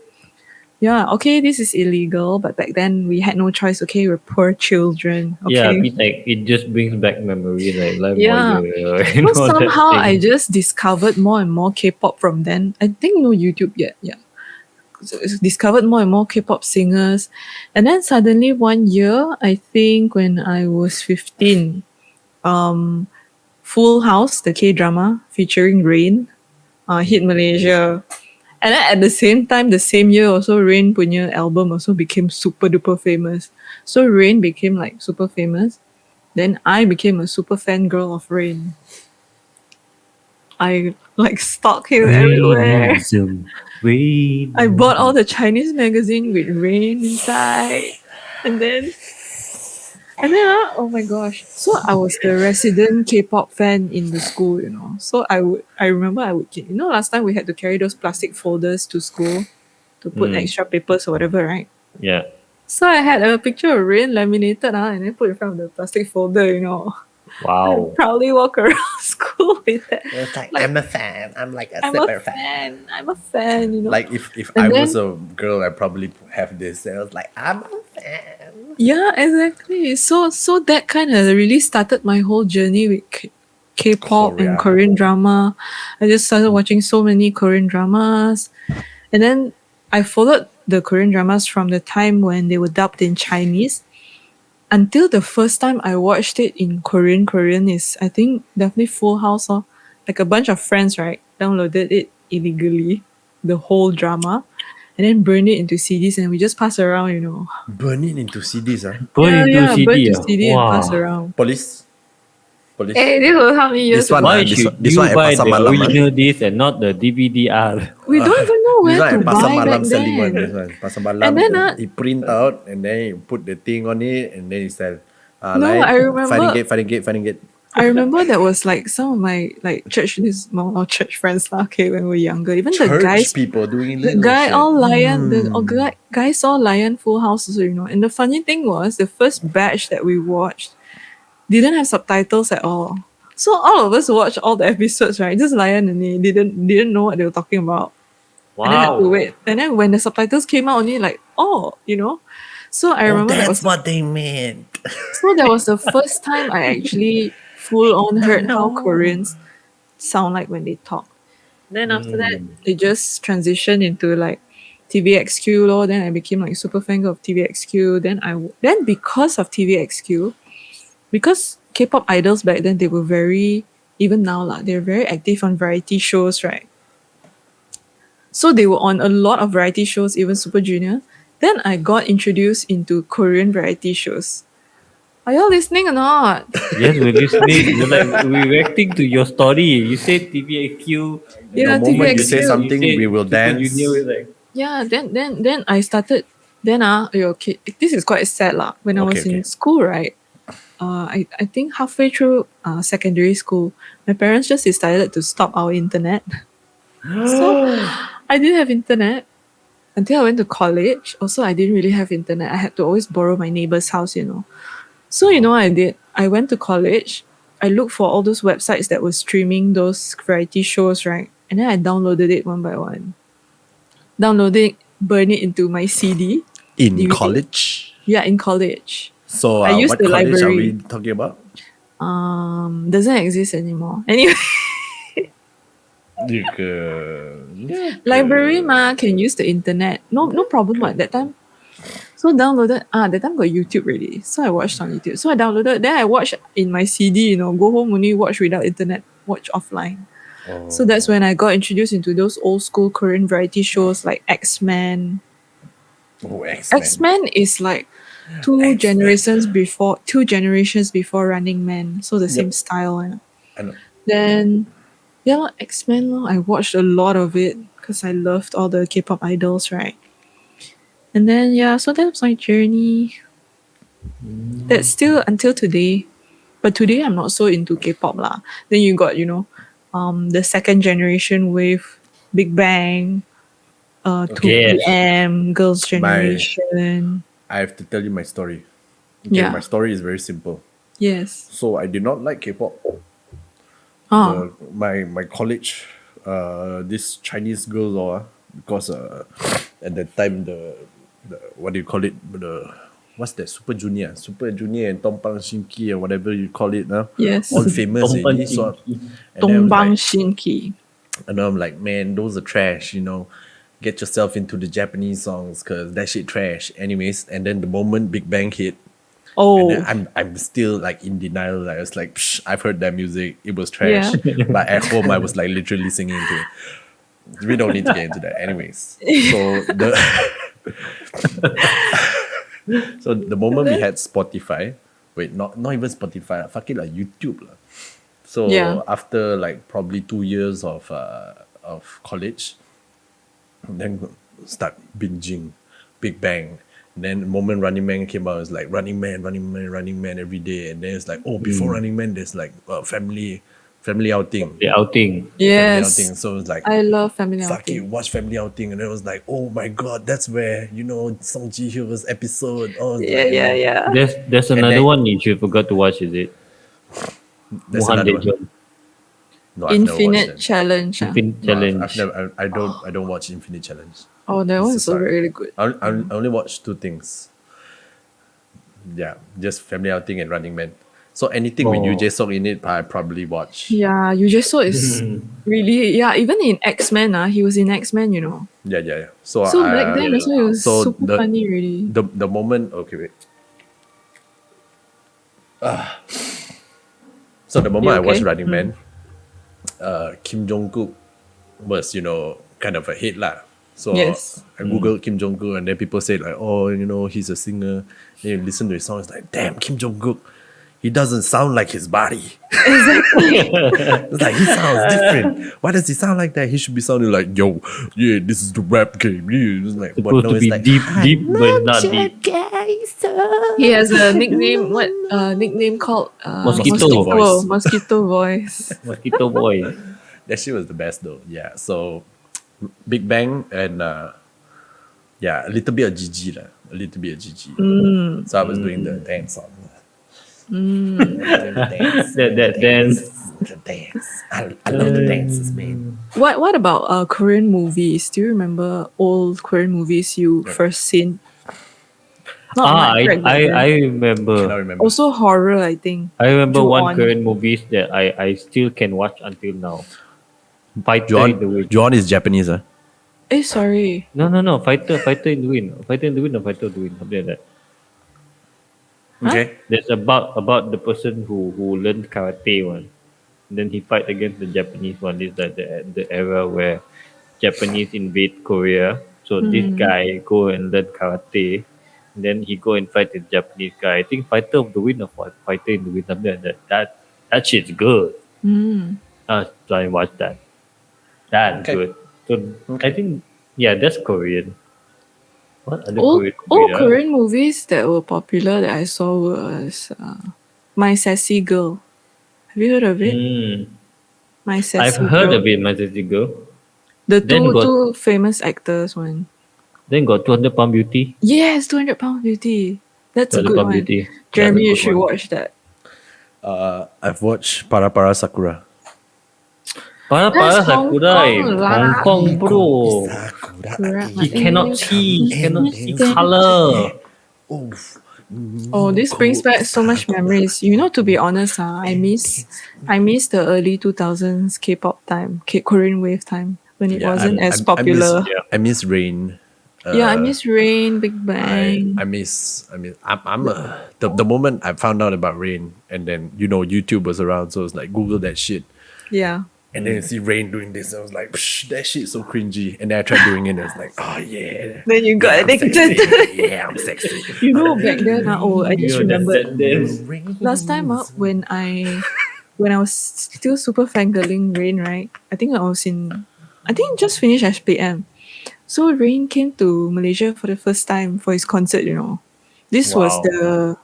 Yeah, okay, this is illegal, but back then we had no choice. Okay, we're poor children. Okay. Yeah, I mean, like it just brings back memories, like Yeah. and So all that somehow I thing. just discovered more and more K-pop from then. I think no YouTube yet. Yeah. discovered more and more K-pop singers. And then suddenly one year, I think when I was 15, Full House, the K-drama featuring Rain, hit Malaysia. And then at the same time, the same year also, Rain punya album also became super duper famous. So Rain became like super famous. Then I became a super fangirl of Rain. I like stalk him everywhere. Rain. I bought all the Chinese magazine with Rain inside. And then oh my gosh. So I was the resident K-pop fan in the school, you know. So I remember I would, you know, last time we had to carry those plastic folders to school to put extra papers or whatever, right? Yeah. So I had a picture of Rain laminated and then put in front of the plastic folder, you know. I Wow. proudly walk around school with that. It's like, I'm a fan. I'm like a I'm super a fan. fan. I'm a fan, you know. Like if And I was then- a girl, I probably have this. And I was like, I'm a fan. Yeah, exactly. So that kind of really started my whole journey with K-pop Korea. and Korean drama. I just started watching so many Korean dramas, and then I followed the Korean dramas from the time when they were dubbed in Chinese until the first time I watched it in Korean. Korean is, I think, definitely Full House. Or like a bunch of friends, right, downloaded it illegally, the whole drama, and then burned it into CDs, and we just pass around, you know. Burn it into CDs, huh? Burn into CD. burn to ah? CD and pass Wow. around. Police. Hey, this was how many years This one, ago? Why this should one- this you one at buy Pasar the Malam, ah? original disc and not the DVD-R? We don't even know This where one to at Pasar buy Malam back selling one. then. This one. Pasar Malam. And then, you print out and then you put the thing on it and then you sell. No, like, I remember- Finding it. I remember there was like some of my like church friends lah. Okay, when we were younger, even the Church guys, people doing the little guy shit. all lion, guys all lion Full House also, you know. And the funny thing was, the first batch that we watched didn't have subtitles at all. So all of us watched all the episodes, right? Just lion and they didn't know what they were talking about. And then had to Wow. wait. And then when the subtitles came out, only like, oh, you know. So I Oh, remember that that's was what they meant. so that was the first time I actually full on heard how Koreans sound like when they talk. Then after that, they just transitioned into like TVXQ lor. Then I became like super fan of TVXQ. Then because of TVXQ, because K-pop idols back then, they were very, even now lah, they're very active on variety shows, right? So they were on a lot of variety shows, even Super Junior. Then I got introduced into Korean variety shows. Are y'all listening or not? Yes, we're listening. We're reacting to your story. You said TVAQ. Yeah, the moment you TVXQ. say something, we will dance. Junior, we're like, Yeah, then I started. Then okay, this is quite sad lah. When I was Okay. in school, right? I think halfway through secondary school, my parents just decided to stop our internet. So I didn't have internet until I went to college. Also, I didn't really have internet. I had to always borrow my neighbor's house, you know. So you know what I did? I went to college. I looked for all those websites that were streaming those variety shows, right? And then I downloaded it one by one. Downloaded, burn it into my CD. In DVD? college. Yeah, in college. So I used what the college are library. we talking about? Doesn't exist anymore. Anyway, library ma can use the internet. No problem at that time. So downloaded. That time got YouTube already. So I watched on YouTube. So I downloaded. Then I watched in my CD. You know, go home only watch without internet. Watch offline. So that's when I got introduced into those old school Korean variety shows like X-Men. Oh, X-Men. X-Men is like two generations before Running Man. So the same style. You know. I know. Then, yeah, X-Men, I watched a lot of it because I loved all the K-pop idols, right? And then, yeah, so that was my journey. That's still until today. But today, I'm not so into K-pop lah. Then you got, you know, the second generation wave, Big Bang, 2PM, Girls' Generation. I have to tell you my story. Okay, Yeah. my story is very simple. Yes. So I did not like K-pop. My college, this Chinese girls because at that time the what do you call it, what's that, Super Junior and Tompang Shinki or whatever you call it now, Yes. all famous Tompang already. So, Shinki. and then I was Dongbang like, Shinki. and I'm like, man, those are trash, you know. get yourself into the Japanese songs because that shit trash. Anyways, and then the moment Big Bang hit, and then Oh, I'm still like in denial. Like, I was like, Psh, I've heard that music. It was trash. But at home, I was like literally singing to it. We don't need to get into that. Anyways, so the moment we had Spotify, wait, not even Spotify, fuck it, like YouTube lah. So Yeah. after like probably 2 years of college, then start binging Big Bang. And then the moment Running Man came out, it's like Running Man, Running Man, Running Man every day. And then it's like, oh, before Running Man, there's like family outing. The outing. Family Yes. outing. So it's like, I love family fuck it, outing. watch family outing. And then it was like, oh my god, that's where, Song Ji Hyo's episode. Oh, it's Yeah, like, yeah, yeah. There's another then- one you forgot to watch, is it? There's Muhan another one. Dejong. No, I've never watched Infinite that. Challenge. Infinite No, Challenge. I've never, I don't watch Infinite Challenge. Oh, that It's one's just also like- really good. I only watch two things. Yeah, just family outing and Running Man. So anything with Yu Oh. Jae Suk in it, I probably watch. Yeah, you just saw is really even in X-Men, he was in X-Men, you know. Yeah. So, So back then also it was so super funny really. the moment, okay, wait. So the moment I watched okay? Running Man, Kim Jong-kook was, kind of a hit lah. So Yes. I googled Kim Jong-kook and then people say like, oh, he's a singer. Then you listen to his song, it's like, damn, Kim Jong-kook, he doesn't sound like his body. It's like, he sounds different. Why does he sound like that? He should be sounding like, yo, yeah, this is the rap game. Yeah. It's like, Supposed to it's be like, deep, but not deep. He has a nickname, nickname called Mosquito voice. Mosquito voice. Mosquito Boy. That shit was the best though. Yeah. So Big Bang and a little bit of GG lah. A little bit of GG. So I was doing the dance song. Doing the dance. That dance. The dance. I love the dances, man. What about Korean movies? Do you remember old Korean movies you first seen? Not much back I then. remember. Cannot remember. Also horror, I think. I remember one Ju-on. Korean movies that I still can watch until now. Fighter in the Wind. John is Japanese, huh? Sorry. No. Fighter in the Wind. Fighter in the Wind or Fighter of the Wind. Something like that. Okay. That's about the person who learned karate one. Then he fight against the Japanese one. This is like the era where Japanese invade Korea. So this guy go and learn karate. And then he go and fight the Japanese guy. I think Fighter of the Wind or Fighter in the Wind, something like that. That shit's good. Try and watch that. That's Okay. good. So I think that's Korean. What other Old Korean? Korean movies that were popular that I saw was My Sassy Girl. Have you heard of it? My Sassy I've Girl. heard of it, My Sassy Girl. The Then two got- two famous actors one. Then got 200 Pound Beauty. Yes, 200 Pound Beauty. That's a 200 good Pound one. Beauty. Jeremy, That's a you good should one. watch that. I've watched Para Para Sakura. Para That's Sakura, Hong Kong lah. Hong Kong bro. Correct. He cannot see color. Oh, this brings back so much memories. You know, to be honest, I miss the early 2000s K-pop time, Korean wave time when it wasn't as popular. I miss Rain. I miss Rain, Big Bang. The moment I found out about Rain and then YouTube was around, so it's like Google that shit. Yeah. And then you see Rain doing this, I was like, Psh, that shit's so cringy. And then I tried doing it, and I was like, oh yeah. Then you got I'm addicted. sexy. Yeah, I'm sexy. You know, back then, I just remembered This. last time when I was still super fangirling Rain, right? I think just finished SPM. So Rain came to Malaysia for the first time for his concert, This was Wow.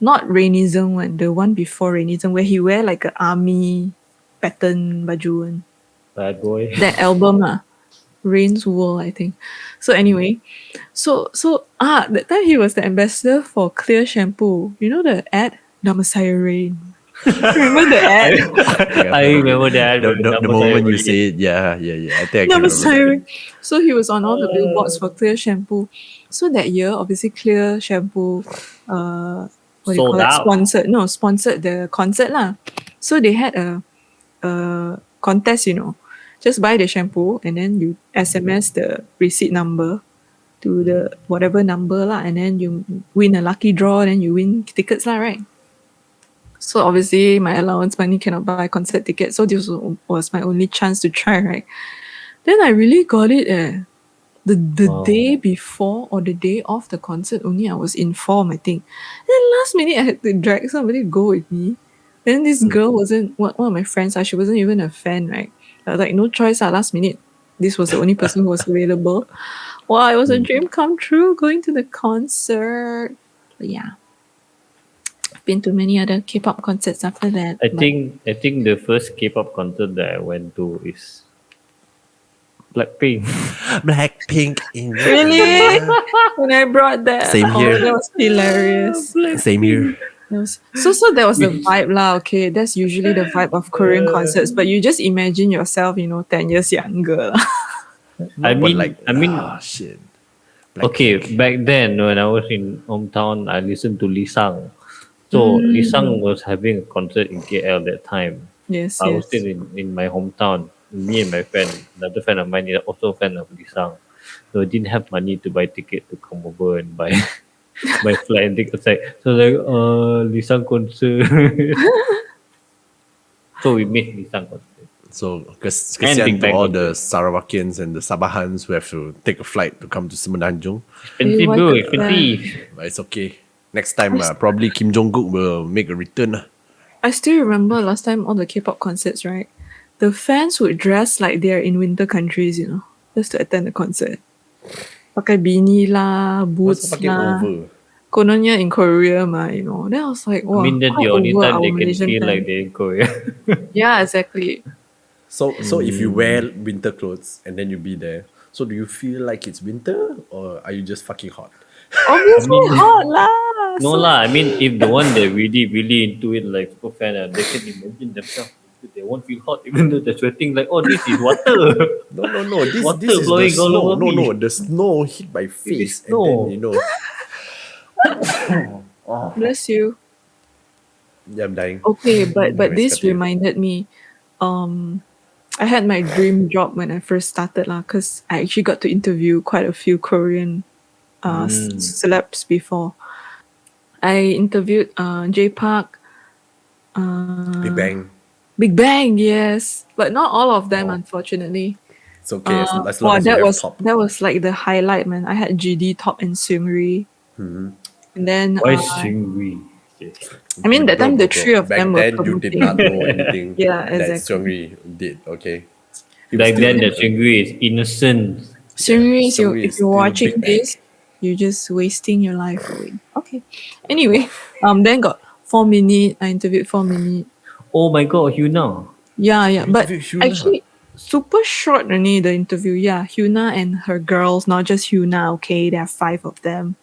not Rainism one, the one before Rainism where he wear like an army pattern baju one. Bad boy. That album Rain's World, I think. So anyway, so that time he was the ambassador for Clear Shampoo. You know the ad? Nama saya Rain. Remember the ad? I remember that. The moment you say it, yeah. I think I can Nama remember. saya Rain. So he was on all the billboards for Clear Shampoo. So that year, obviously Clear Shampoo Sold out. sponsored the concert lah. So they had a contest, just buy the shampoo and then you SMS the receipt number to the whatever number lah, and then you win a lucky draw, then you win tickets lah, right? So obviously my allowance money cannot buy concert tickets, so this was my only chance to try, right? Then I really got it. The Wow. day before or the day of the concert, only I was informed, I think. Then last minute I had to drag somebody to go with me. Then this girl wasn't one of my friends. She wasn't even a fan, right? I was like, no choice. Last minute, this was the only person who was available. Wow, it was a dream come true going to the concert. But yeah, I've been to many other K-pop concerts after that. I but- think the first K-pop concert that I went to is Blackpink. Blackpink in Really? When I brought that, Same here. that was hilarious. Same here. That was, so there was the vibe lah. Okay, that's usually the vibe of Korean concerts. But you just imagine yourself, 10 years younger. lah. I But mean, shit. okay, back then when I was in hometown, I listened to Lee Sang. So Lee Sang was having a concert in KL that time. Yes, I was yes. still in my hometown. Me and my friend, another friend of mine, is also a fan of Lee Sang. So I didn't have money to buy ticket to come over and buy my flight and tickets. So Lee Sang concert. So we missed Lee Sang concert. So, And kesian Big to Bang all also. the Sarawakians and the Sabahans who have to take a flight to come to Semenanjung. Expensive, what bro, the expensive. But it's okay. Next time, probably Kim Jong-kook will make a return. I still remember last time all the K-pop concerts, right? The fans would dress like they're in winter countries, just to attend the concert. Pakai beanie lah, boots Masa pakai lah. over. Kononnya in Korea mah, Then I was like, wow, I mean, that's the how only over time our they can Malaysian feel like fans. they're in Korea. Yeah, exactly. So if you wear winter clothes and then you be there, so do you feel like it's winter or are you just fucking hot? Obviously hot lah. No So- lah, I mean, if the one that really into it, like super fan, they can imagine themselves. They won't feel hot even though they're sweating. Like, oh, this is water. No. This Water is the flowing all snow. over me. No. The snow hit my face, and snow. then Bless you. yeah, I'm dying. Okay, but Anyways, this continue. reminded me, I had my dream job when I first started lah, cause I actually got to interview quite a few Korean celebs before. I interviewed J Park, Big Bang. Big Bang, yes, but not all of them, unfortunately. It's okay as Wow, long as you that have was top. that was like the highlight, man. I had GD, Top, and Seungri, and then Why Seungri? I mean that time the Bro, three of back them were then you did promoting. not know anything. Yeah, That exactly. Seungri did. Okay. He was Back still- then, the Seungri is innocent. Seungri, Seungri if is you're still watching Big Bang. this, you're just wasting your life away. Okay. Anyway, then got 4 minute. I interviewed 4 minute. Oh my god, Hyuna. Yeah. But interviewed Hyuna? actually, super short only the interview. Yeah, Hyuna and her girls, not just Hyuna. Okay, there are 5 of them.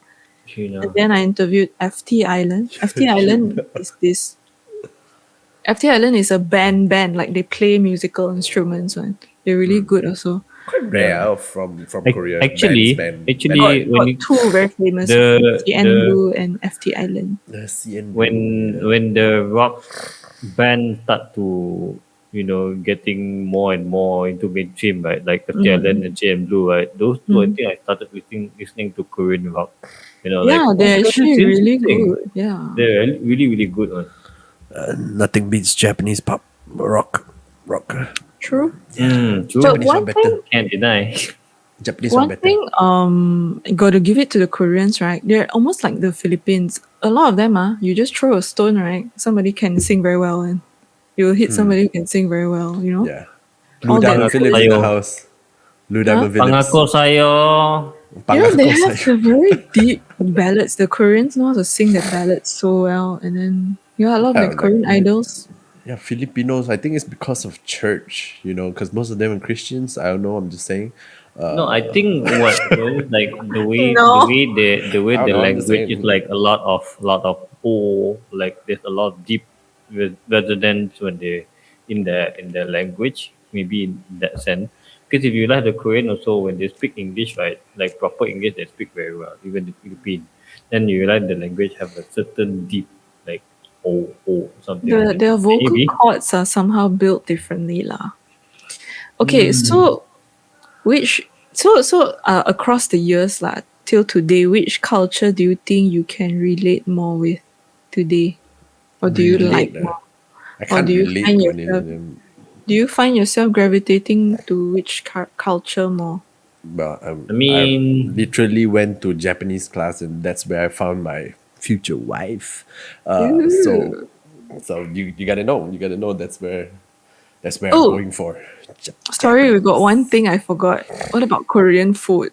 Hyuna. And then I interviewed FT Island. FT Island is this. FT Island is a band, like they play musical instruments. One. They're really good also. quite rare from Korea. Actually, bands, actually, when Got you, 2 very famous, the- CN the- Blue and FT Island. the CN when the rock band start to getting more and more into mainstream, right? Like the Talent and JM Blue, right? Those two, I think I started listening to Korean rock. Yeah, like, they're this actually is really interesting. good. Yeah. They're really, really good. nothing beats Japanese pop rock. True. True. So Japanese one one thing, better. Can't deny. Japanese one one better. thing, got to give it to the Koreans, right? They're almost like the Philippines. A lot of them, you just throw a stone, right? Somebody can sing very well, and you'll hit somebody who can sing very well. Yeah. All Blue Diamond that- Phillips in the Tayo. house. Blue Diamond Phillips. Pangako sayo. They Pangako have sayo. the very deep ballads. The Koreans know how to sing the ballads so well, and then a lot of Yeah, the Korean idols. Yeah, Filipinos. I think it's because of church, because most of them are Christians. I don't know. I'm just saying. No, I think like the way No. the way I don't the know, I'm language just saying. is like a lot of like there's a lot of deep resonance when they in the language, maybe in that sense. Because if you like the Korean also, when they speak English, right, like proper English, they speak very well. Even the Philippines, then you realize the language have a certain deep like something. like that. Their vocal Maybe. cords are somehow built differently, lah. Okay, so across the years lah till today, which culture do you think you can relate more with today, or do you like Relate, more, I or can't relate to any of them. do you find yourself gravitating to which culture more? But I I mean, literally went to Japanese class, and that's where I found my future wife. Ooh. So you gotta know, that's where I'm Oh, going for. sorry, we got one Japanese. thing I forgot. What about Korean food?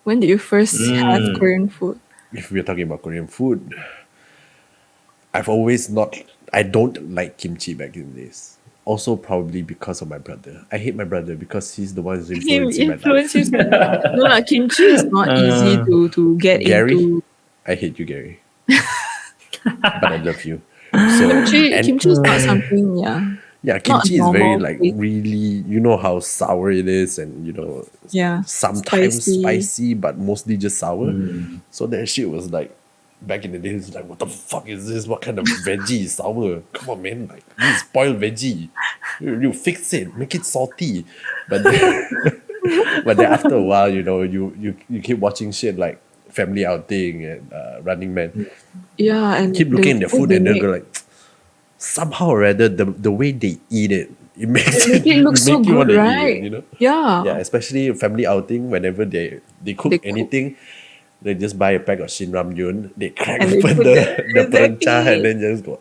When did you first have Korean food? If we're talking about Korean food, I've always not. I don't like kimchi back in the days. Also, probably because of my brother. I hate my brother because he's the one who's Him influencing my life. influence you. No, lah, kimchi is not easy to get Gary, into. I hate you, Gary, but I love you. So and Kimchi is not something, yeah, yeah, not a kimchi is very normal like thing. really, you know how sour it is, and Yeah, sometimes spicy. spicy, but mostly just sour. So that shit was like back in the days, like what the fuck is this? What kind of veggie is sour? Come on, man! Like this is spoiled veggie. You fix it, make it salty. But then, but then after a while, you keep watching shit like Family Outing and Running Man. Yeah, and Keep looking at their because food they and then make go like, somehow or rather the way they eat it, it makes they make it look so make you want good, to eat it, right? Yeah, Yeah, especially Family Outing, whenever they cook they cook anything, they just buy a pack of Shin Ramyun, they crack and they open put that the perencha and exactly. then just go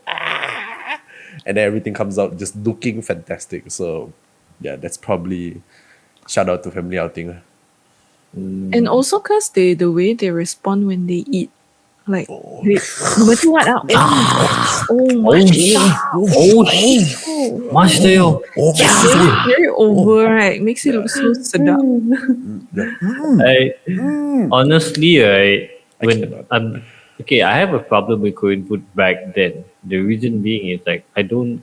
and then everything comes out just looking fantastic. So yeah, that's probably shout out to Family Outing. And also because the way they respond when they eat, like Oh, they, no matter what, oh my shit. god, Master yo. very over, right? Makes it look so sedap. I honestly, I when cannot. I'm okay, I have a problem with Korean food back then. The reason being is like I don't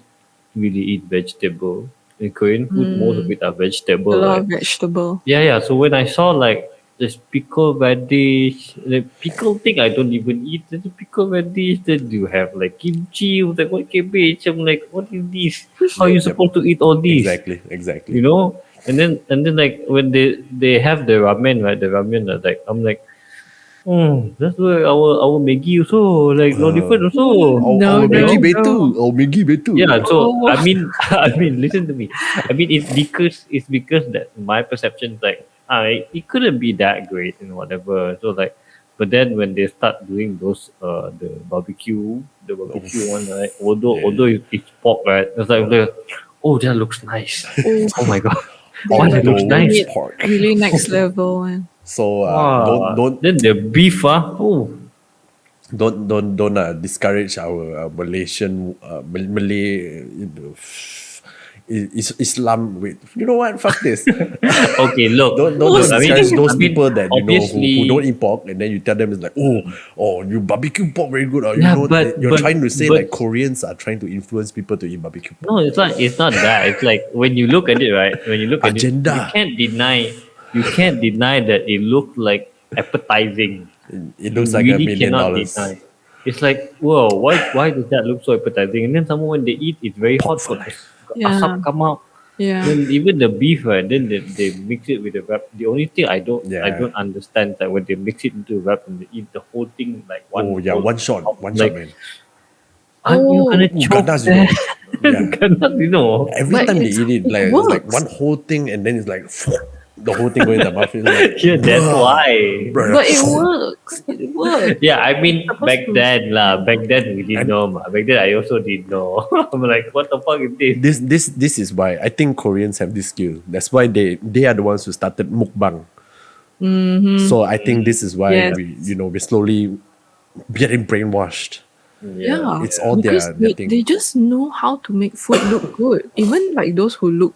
really eat vegetable. In Korean food, most of it are A vegetable, lot right? of vegetable. Yeah, yeah. So when I saw like this pickle radish, the pickle thing I don't even eat. There's a pickle radish. Then you have like kimchi. I was like, what cabbage? I'm like, what is this? How are you Yep. supposed to eat all this? Exactly. You know? And then like when they have the ramen, right? The ramen are like I'm like, that's why our Maggi also like no different also. No, Our You no, Maggi know? betul. no. Our Maggi betul. Yeah, so Oh, I mean, I mean, listen to me. I mean, it's because that my perception is like, it couldn't be that great and whatever. So like, but then when they start doing those the barbecue one, right? Although it's pork, right? It's like, oh, that looks nice. oh, Oh my god, they're why that like looks Although doing it's nice? it pork. really next level, and So Wow. Then the beef, don't discourage our Malaysian Malay Islam with what, fuck this. okay, look, don't look. discourage those I mean, people that who don't obviously, eat pork, and then you tell them it's like, oh, you barbecue pork very good, or yeah, but you're trying to say like but Koreans are trying to influence people to eat barbecue pork. no, it's not that. It's like when you look at it, right? When you look at it, you Agenda. can't deny that it looked like appetizing. It You looks like really cannot $1 million. deny. It's like, whoa, why does that look so appetizing? And then someone when they eat, it's very Pork hot. for Got life. asap yeah, come out. yeah. Then even the beef, right? Then they mix it with the wrap. The only thing I don't Yeah. understand is that when they mix it into wrap and they eat the whole thing like Oh one yeah, whole one shot, like, man. aren't you gonna Oh, choke Ganas, that? Yeah. Ganas. Every but time they eat it, it like it's like works. one whole thing, and then it's like the whole thing going in the mouth. It's like, Yeah, that's why. bruh. But it works. It works. Yeah, I mean Supposed back to. then lah. Back then we didn't And know. Back then I also didn't know. I'm like, what the fuck is this? this is why I think Koreans have this skill. That's why they are the ones who started mukbang. So I think this is why Yes. we're slowly getting brainwashed. Yeah, It's all because their they thing. just know how to make food look good. Even like those who look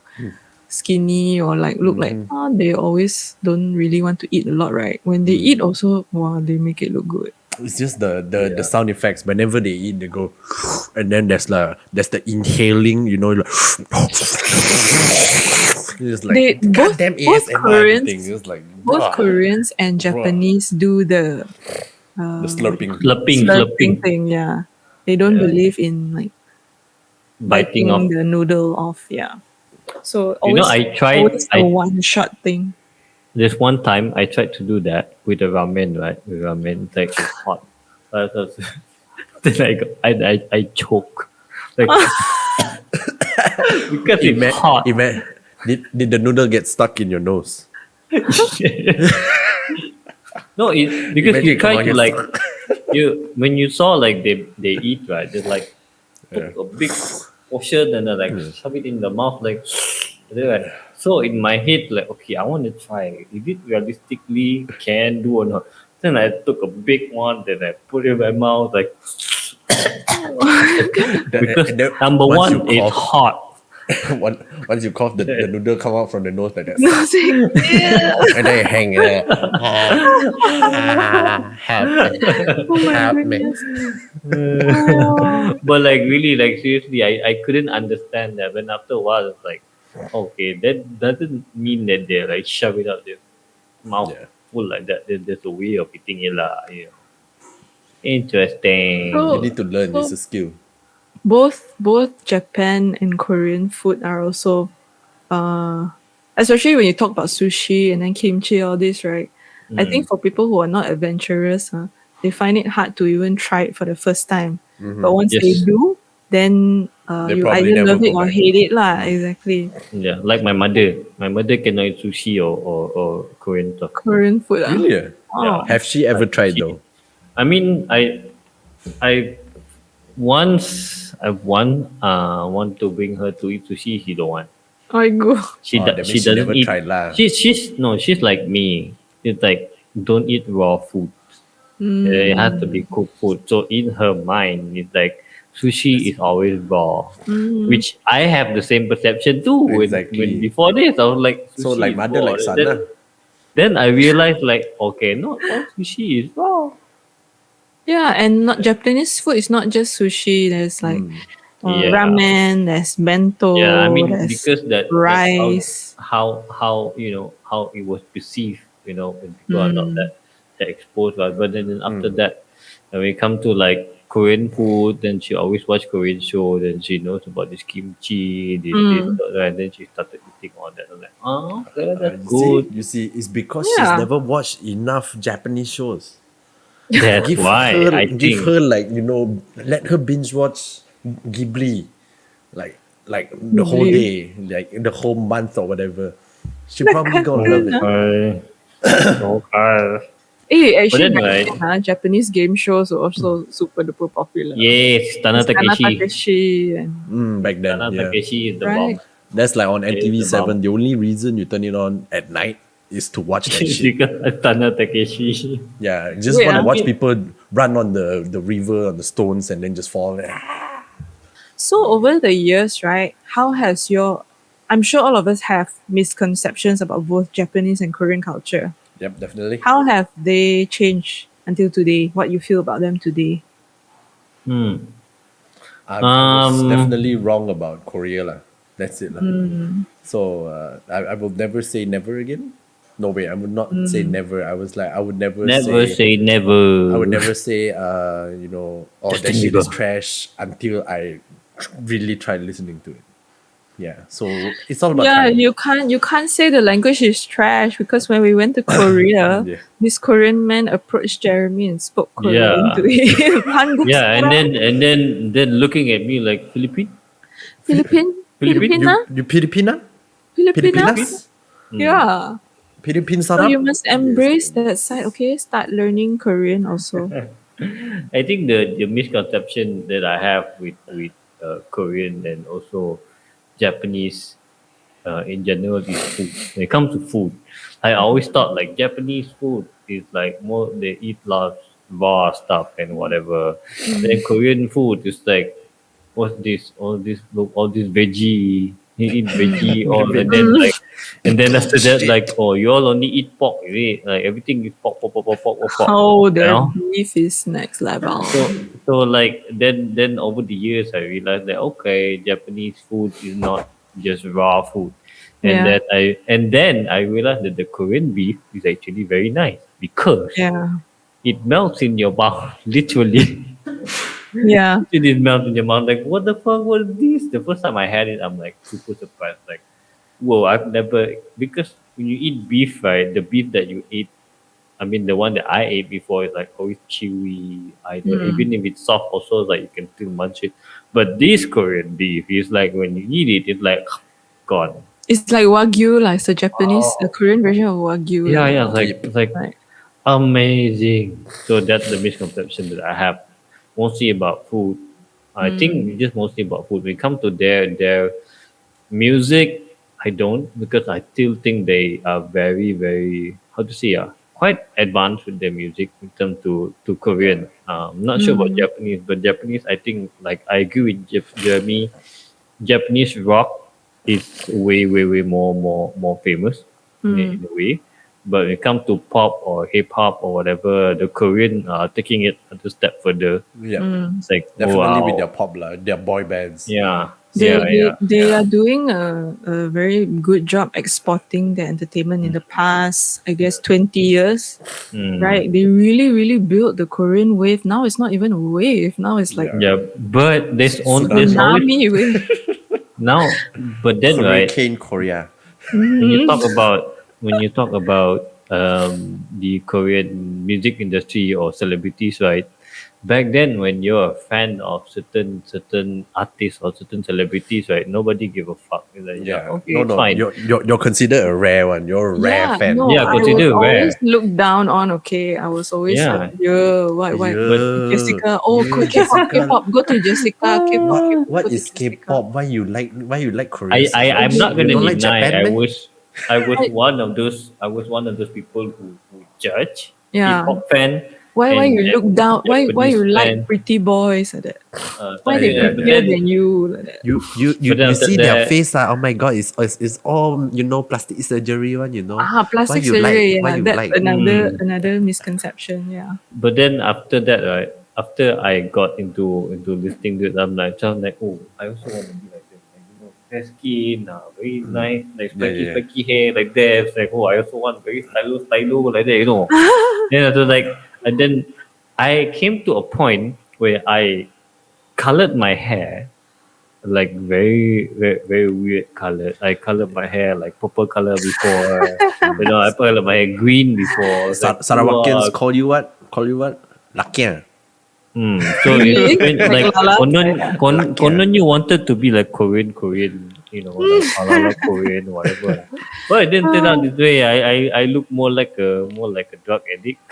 skinny or like look like they always don't really want to eat a lot, right? When they eat also, wow, they make it look good. It's just the sound effects. Whenever they eat, they go, and then there's the inhaling. Like, it's like They both goddamn both ASMR everything. Koreans It's like both bruh, Koreans and Japanese do the the slurping. Slurping, thing. Yeah, they don't believe in like biting biting off. the noodle off. Yeah. So You know, always a one shot thing. there's one time I tried to do that with the ramen, right? With ramen, it's like it's hot. Then I choke. Like because it's hot. Did the noodle get stuck in your nose? No, it because Imagine you try come to on, like you're you when you saw like they eat, right, they like took a big portion and then like shove it in the mouth like right. So in my head like, okay, I want to try, is it realistically can do or not. Then I took a big one, then I put it in my mouth like because number once you one it's cough, hot. once you cough, the noodle come out from the nose like that, No, say, and then you hang it. Help me. oh my Help me. goodness. Oh. But like really, like seriously, I couldn't understand that. When after a while, it's like, okay, that doesn't mean that they like shove it out their mouth Yeah. full like that. There's a way of eating it, lah. You know. Interesting. You So- need to learn. It's a skill. Both Japan and Korean food are also especially when you talk about sushi and then kimchi, all this, right? I think for people who are not adventurous, they find it hard to even try it for the first time. But once they Yes. do, then They you probably either never love it go or back. hate it lah. Exactly. Yeah, like my mother. My mother cannot eat sushi or Korean stuff. Korean food. Really? Oh. Have she ever tried though? I mean, I once I've want to bring her to eat sushi. She don't want. Oh my god. She that she means she doesn't never eat. tried lah. She's like me. It's like don't eat raw food. It has to be cooked food. So in her mind, it's like sushi is always raw, which I have the same perception too. Exactly. When before this, I was like, So sushi like is mother, raw. like son. Then I realized like, okay, not all sushi is raw. Yeah, and not Japanese food is not just sushi. There's like Yeah. ramen, there's bento, Yeah, I mean there's because that's rice. how you know how it was perceived. You know, when people are not that exposed, right? But then after that, when we come to like Korean food, then she always watch Korean show. Then she knows about this kimchi, this, right? Then she started eating all that. I'm like, oh, okay, that's good. You see, it's because Yeah. she's never watched enough Japanese shows. That's why I Give think. her like let her binge watch Ghibli, like the whole day, like the whole month or whatever. She probably gonna love it. Okay. Actually, then, back right- then, Japanese game shows were also super duper popular. Yes, Tana Kana Takeshi. Takeshi and Back then, Tana yeah. Takeshi is the Right. bomb. That's like on It's the MTV7. bomb. The only reason you turn it on at night is to watch that shit. Because Tana Takeshi. Yeah, just Wait, want to watch mean- people run on the river on the stones and then just fall. So over the years, right, how has I'm sure all of us have misconceptions about both Japanese and Korean culture. Yep, definitely. How have they changed until today? What you feel about them today? I was Um, definitely wrong about Korea lah. That's it lah. So I will never say never again. No way, I would not say never. I was like I would never, Never say never. I would never say oh that Justin shit is Bieber. trash until I really tried listening to it. Yeah, so it's all about Yeah, trying. you can't say the language is trash because when we went to Korea, Yeah. this Korean man approached Jeremy and spoke Korean Yeah. to him. Yeah, and then looking at me like Philippine. Filipina? You Filipina? Filipinas? Yeah. Philippine So sarap? you must embrace that side, okay? Start learning Korean also. I think the misconception that I have with Korean and also Japanese in general is food. When it comes to food, I always thought like Japanese food is like more they eat lots raw stuff and whatever. Then Korean food is like what's this? All this veggie. You eat veggie all and then after that like you all only eat pork, is it? Like everything is pork. Oh, you their know? beef is next level. So like then over the years I realized that okay, Japanese food is not just raw food. And Yeah. then I realized that the Korean beef is actually very nice because Yeah. it melts in your mouth, literally. Yeah. It melts in your mouth like what the fuck was this? The first time I had it, I'm like super surprised. Like Whoa, I've never, because when you eat beef, right, the beef that you eat, I mean, the one that I ate before is like always chewy. Either even if it's soft, also like you can still munch it. But this Korean beef is like when you eat it, it's like gone. It's like Wagyu, like it's a Japanese, a Korean version of Wagyu. Yeah, Like yeah, that. it's like Right. amazing. So that's the misconception that I have, mostly about food. I think it's just mostly about food. When it comes to their music, I don't, because I still think they are very, very, how to say, quite advanced with their music in terms to Korean. I'm not sure about Japanese, but Japanese, I think, like I agree with Jeremy. Japanese rock is way, way, way more famous in a way. But when it comes to pop or hip hop or whatever, the Korean are taking it a step further. Yeah. It's like, Definitely with wow, their pop lah, their boy bands. yeah, They, yeah, they, yeah, they yeah. are doing a very good job exporting their entertainment in the past, I guess, 20 years. Right? They really, really built the Korean wave. Now it's not even a wave. Now it's like Yeah. Yeah, but there's always tsunami wave. now, but then right, Hurricane Korea. when you talk about the Korean music industry or celebrities, right? Back then, when you're a fan of certain artists or certain celebrities, right? Nobody give a fuck. It's like, yeah, Yeah. okay, No, it's no. fine. You're considered a rare one. You're a rare Yeah, fan. no, Yeah, I consider was always rare. looked down on. Okay, I was always Yeah, like, yeah, why, but Jessica? Oh, Yeah, K-pop, Jessica. K-pop, go to Jessica. K-pop, K-pop, What go to is Jessica. K-pop? Why you like Korean I, I stuff? I'm not You gonna don't like deny Japan, man? I was Like, one of those people who judge yeah. K-pop fan Why and you look down? Why Japanese you like fan, pretty boys like that? Why stuff they like that. But prettier then than you like that? You but then after see their that, face oh my god, it's all plastic surgery one, Plastic you like surgery. why Yeah, you that's like another misconception. Yeah. but then after that, right? After I got into listening to it, I'm like, oh, I also want to be like them. Like, fair skin, very nice, like Yeah, spiky, yeah. spiky hair, like that. It's like, oh, I also want very stylo, like that. Then I was like, and then I came to a point where I colored my hair like very, very, very weird color. I colored my hair like purple color before. I colored my hair green before. It's like, Sarawakians wow. call you what? Lakian. So Really? it's been like Like Lala Konon you wanted to be like Korean, like ala Korean, whatever. But it didn't turn out this way. I look more like a drug addict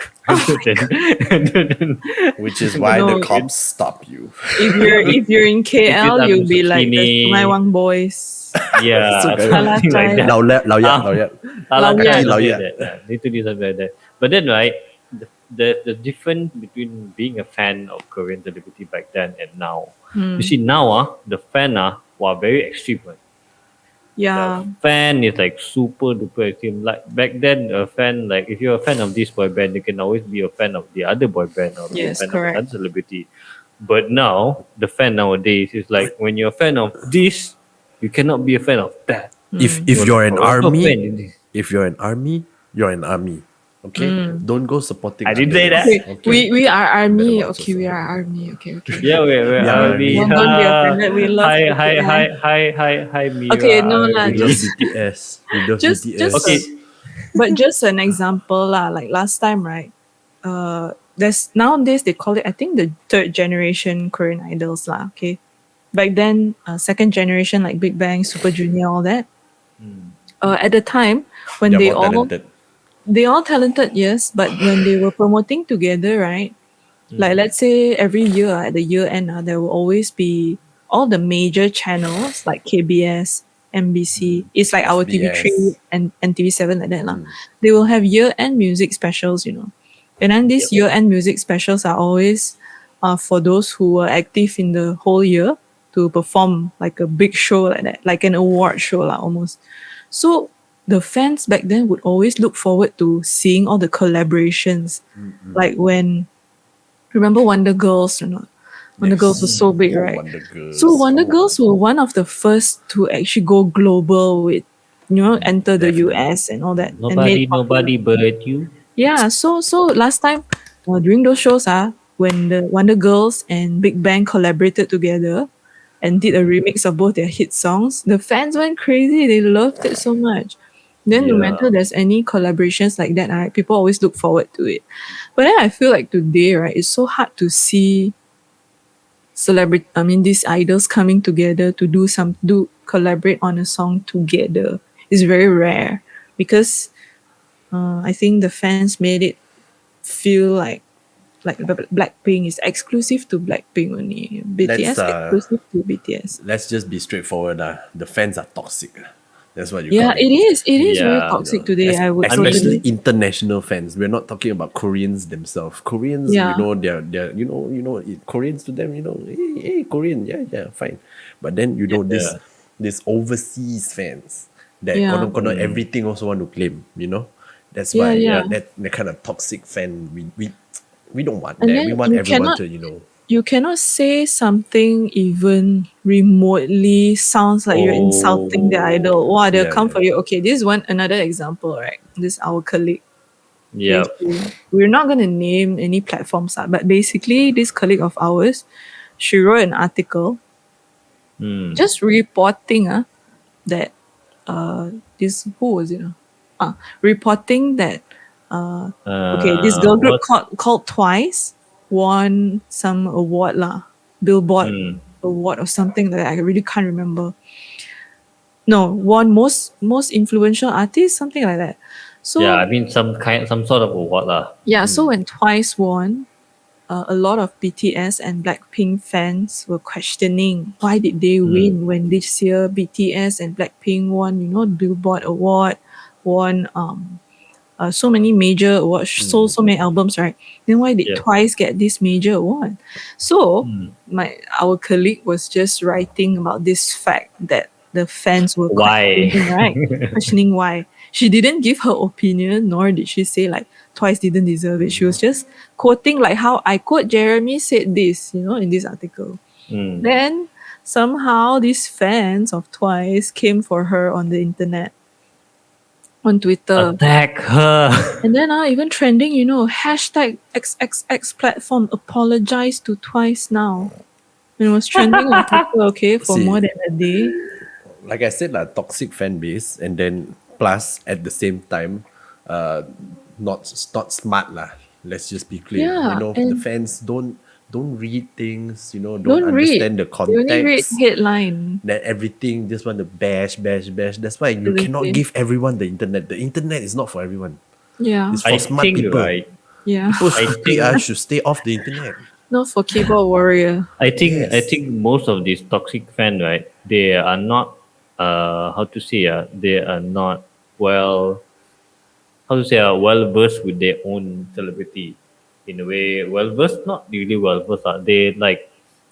than Which is why the No, cops stop you. if you're in KL, I'm you'll be like the skinny. Sungai Wang boys. yeah, So good. something like that. Lao yat. Lao Yeah, yat. something Lao like yat. that. Yeah, need to do something like that. But then, right, the difference between being a fan of Korean celebrity back then and now. You see now, the fan were very extreme. Right? Yeah. The fan is like super duper extreme. Like back then, a fan, like if you're a fan of this boy band, you can always be a fan of the other boy band or be a Yes, fan correct. of another celebrity. But now, the fan nowadays is like when you're a fan of this, you cannot be a fan of that. If you're an also a fan in army, this. if you're an army, you're an army. Okay? Don't go supporting I didn't others. say that. Okay, we are army. Better watch Okay, we yourself. are army. Okay. Yeah, we're Yeah, army. Don't be offended. We love Hi, Mira. Okay, no lah, We love just BTS. We love just BTS. just Okay. but just an example lah. Like last time, right? There's nowadays they call it, I think, the third generation Korean idols lah. Okay, back then, second generation like Big Bang, Super Junior, all that. At the time when They're they more all talented. they all talented, yes, but when they were promoting together, right? Like let's say every year at the year end, there will always be all the major channels like KBS, MBC. It's like our TV3 and TV7 like that lah. They will have year end music specials, and then these year end music specials are always for those who were active in the whole year to perform like a big show like that, like an award show lah almost. So the fans back then would always look forward to seeing all the collaborations. Like when, remember Wonder Girls, Wonder Girls was so big, right? Wonder Girls. So Wonder Girls were one of the first to actually go global with, enter the US and all that. and made Nobody but you. yeah, so last time during those shows, when the Wonder Girls and Big Bang collaborated together, and did a remix of both their hit songs, the fans went crazy. They loved it so much. Then no Yeah. matter there's any collaborations like that, right, people always look forward to it. But then I feel like today, right, it's so hard to see these idols coming together to do collaborate on a song together. Is very rare because I think the fans made it feel like Blackpink is exclusive to Blackpink only. Let's BTS exclusive to BTS. let's just be straightforward. The fans are toxic. That's what you Yeah, call it. it is. It is very Yeah. toxic today. I would Especially totally. international fans. We're not talking about Koreans themselves. Koreans, Yeah. they're Koreans to them, hey, Korean, yeah, fine. But then Yeah. this overseas fans that Yeah. everything also want to claim. That's Yeah, why yeah. that the kind of toxic fan we don't want And that. then We want you everyone cannot to. you cannot say something even remotely sounds like you're insulting the idol. Wow, they'll Yeah, come yeah. for you. Okay, this is another example, right? This our colleague. Okay, Yeah. so we're not gonna name any platforms, but basically this colleague of ours, she wrote an article just reporting that this who was it? Reporting that okay, this girl group What? called Twice won some award lah, Billboard award or something like that. I really can't remember. No, won most influential artist, something like that. So Yeah, I mean some sort of award lah. yeah, so when Twice won, a lot of BTS and Blackpink fans were questioning why did they win when this year BTS and Blackpink won, Billboard award, won so many major awards, sold so many albums, right? Then why did Yeah. Twice get this major award? So our colleague was just writing about this fact that the fans were Why? questioning, right? Questioning why. She didn't give her opinion, nor did she say like Twice didn't deserve it. She was just quoting like how I quote Jeremy said this, in this article. Then somehow these fans of Twice came for her on the internet, on Twitter. Attack her. And then even trending, hashtag XXX platform apologize to Twice now. And it was trending on Twitter, okay, for See. more than a day. Like I said, toxic fan base, and then plus at the same time, not smart lah. Let's just be clear. Yeah, the and- fans don't read things. Don't Don't read. understand the They only read context. headline. That everything just want to bash. That's why you Exactly. cannot give everyone the internet. The internet is not for everyone. Yeah. It's for I smart think people. right. Yeah. People I should stay off the internet. Not for keyboard warrior. I think Yes. most of these toxic fans, right, they are not how to say they are not well well versed with their own celebrity. In a way, well versed, not really well versed. They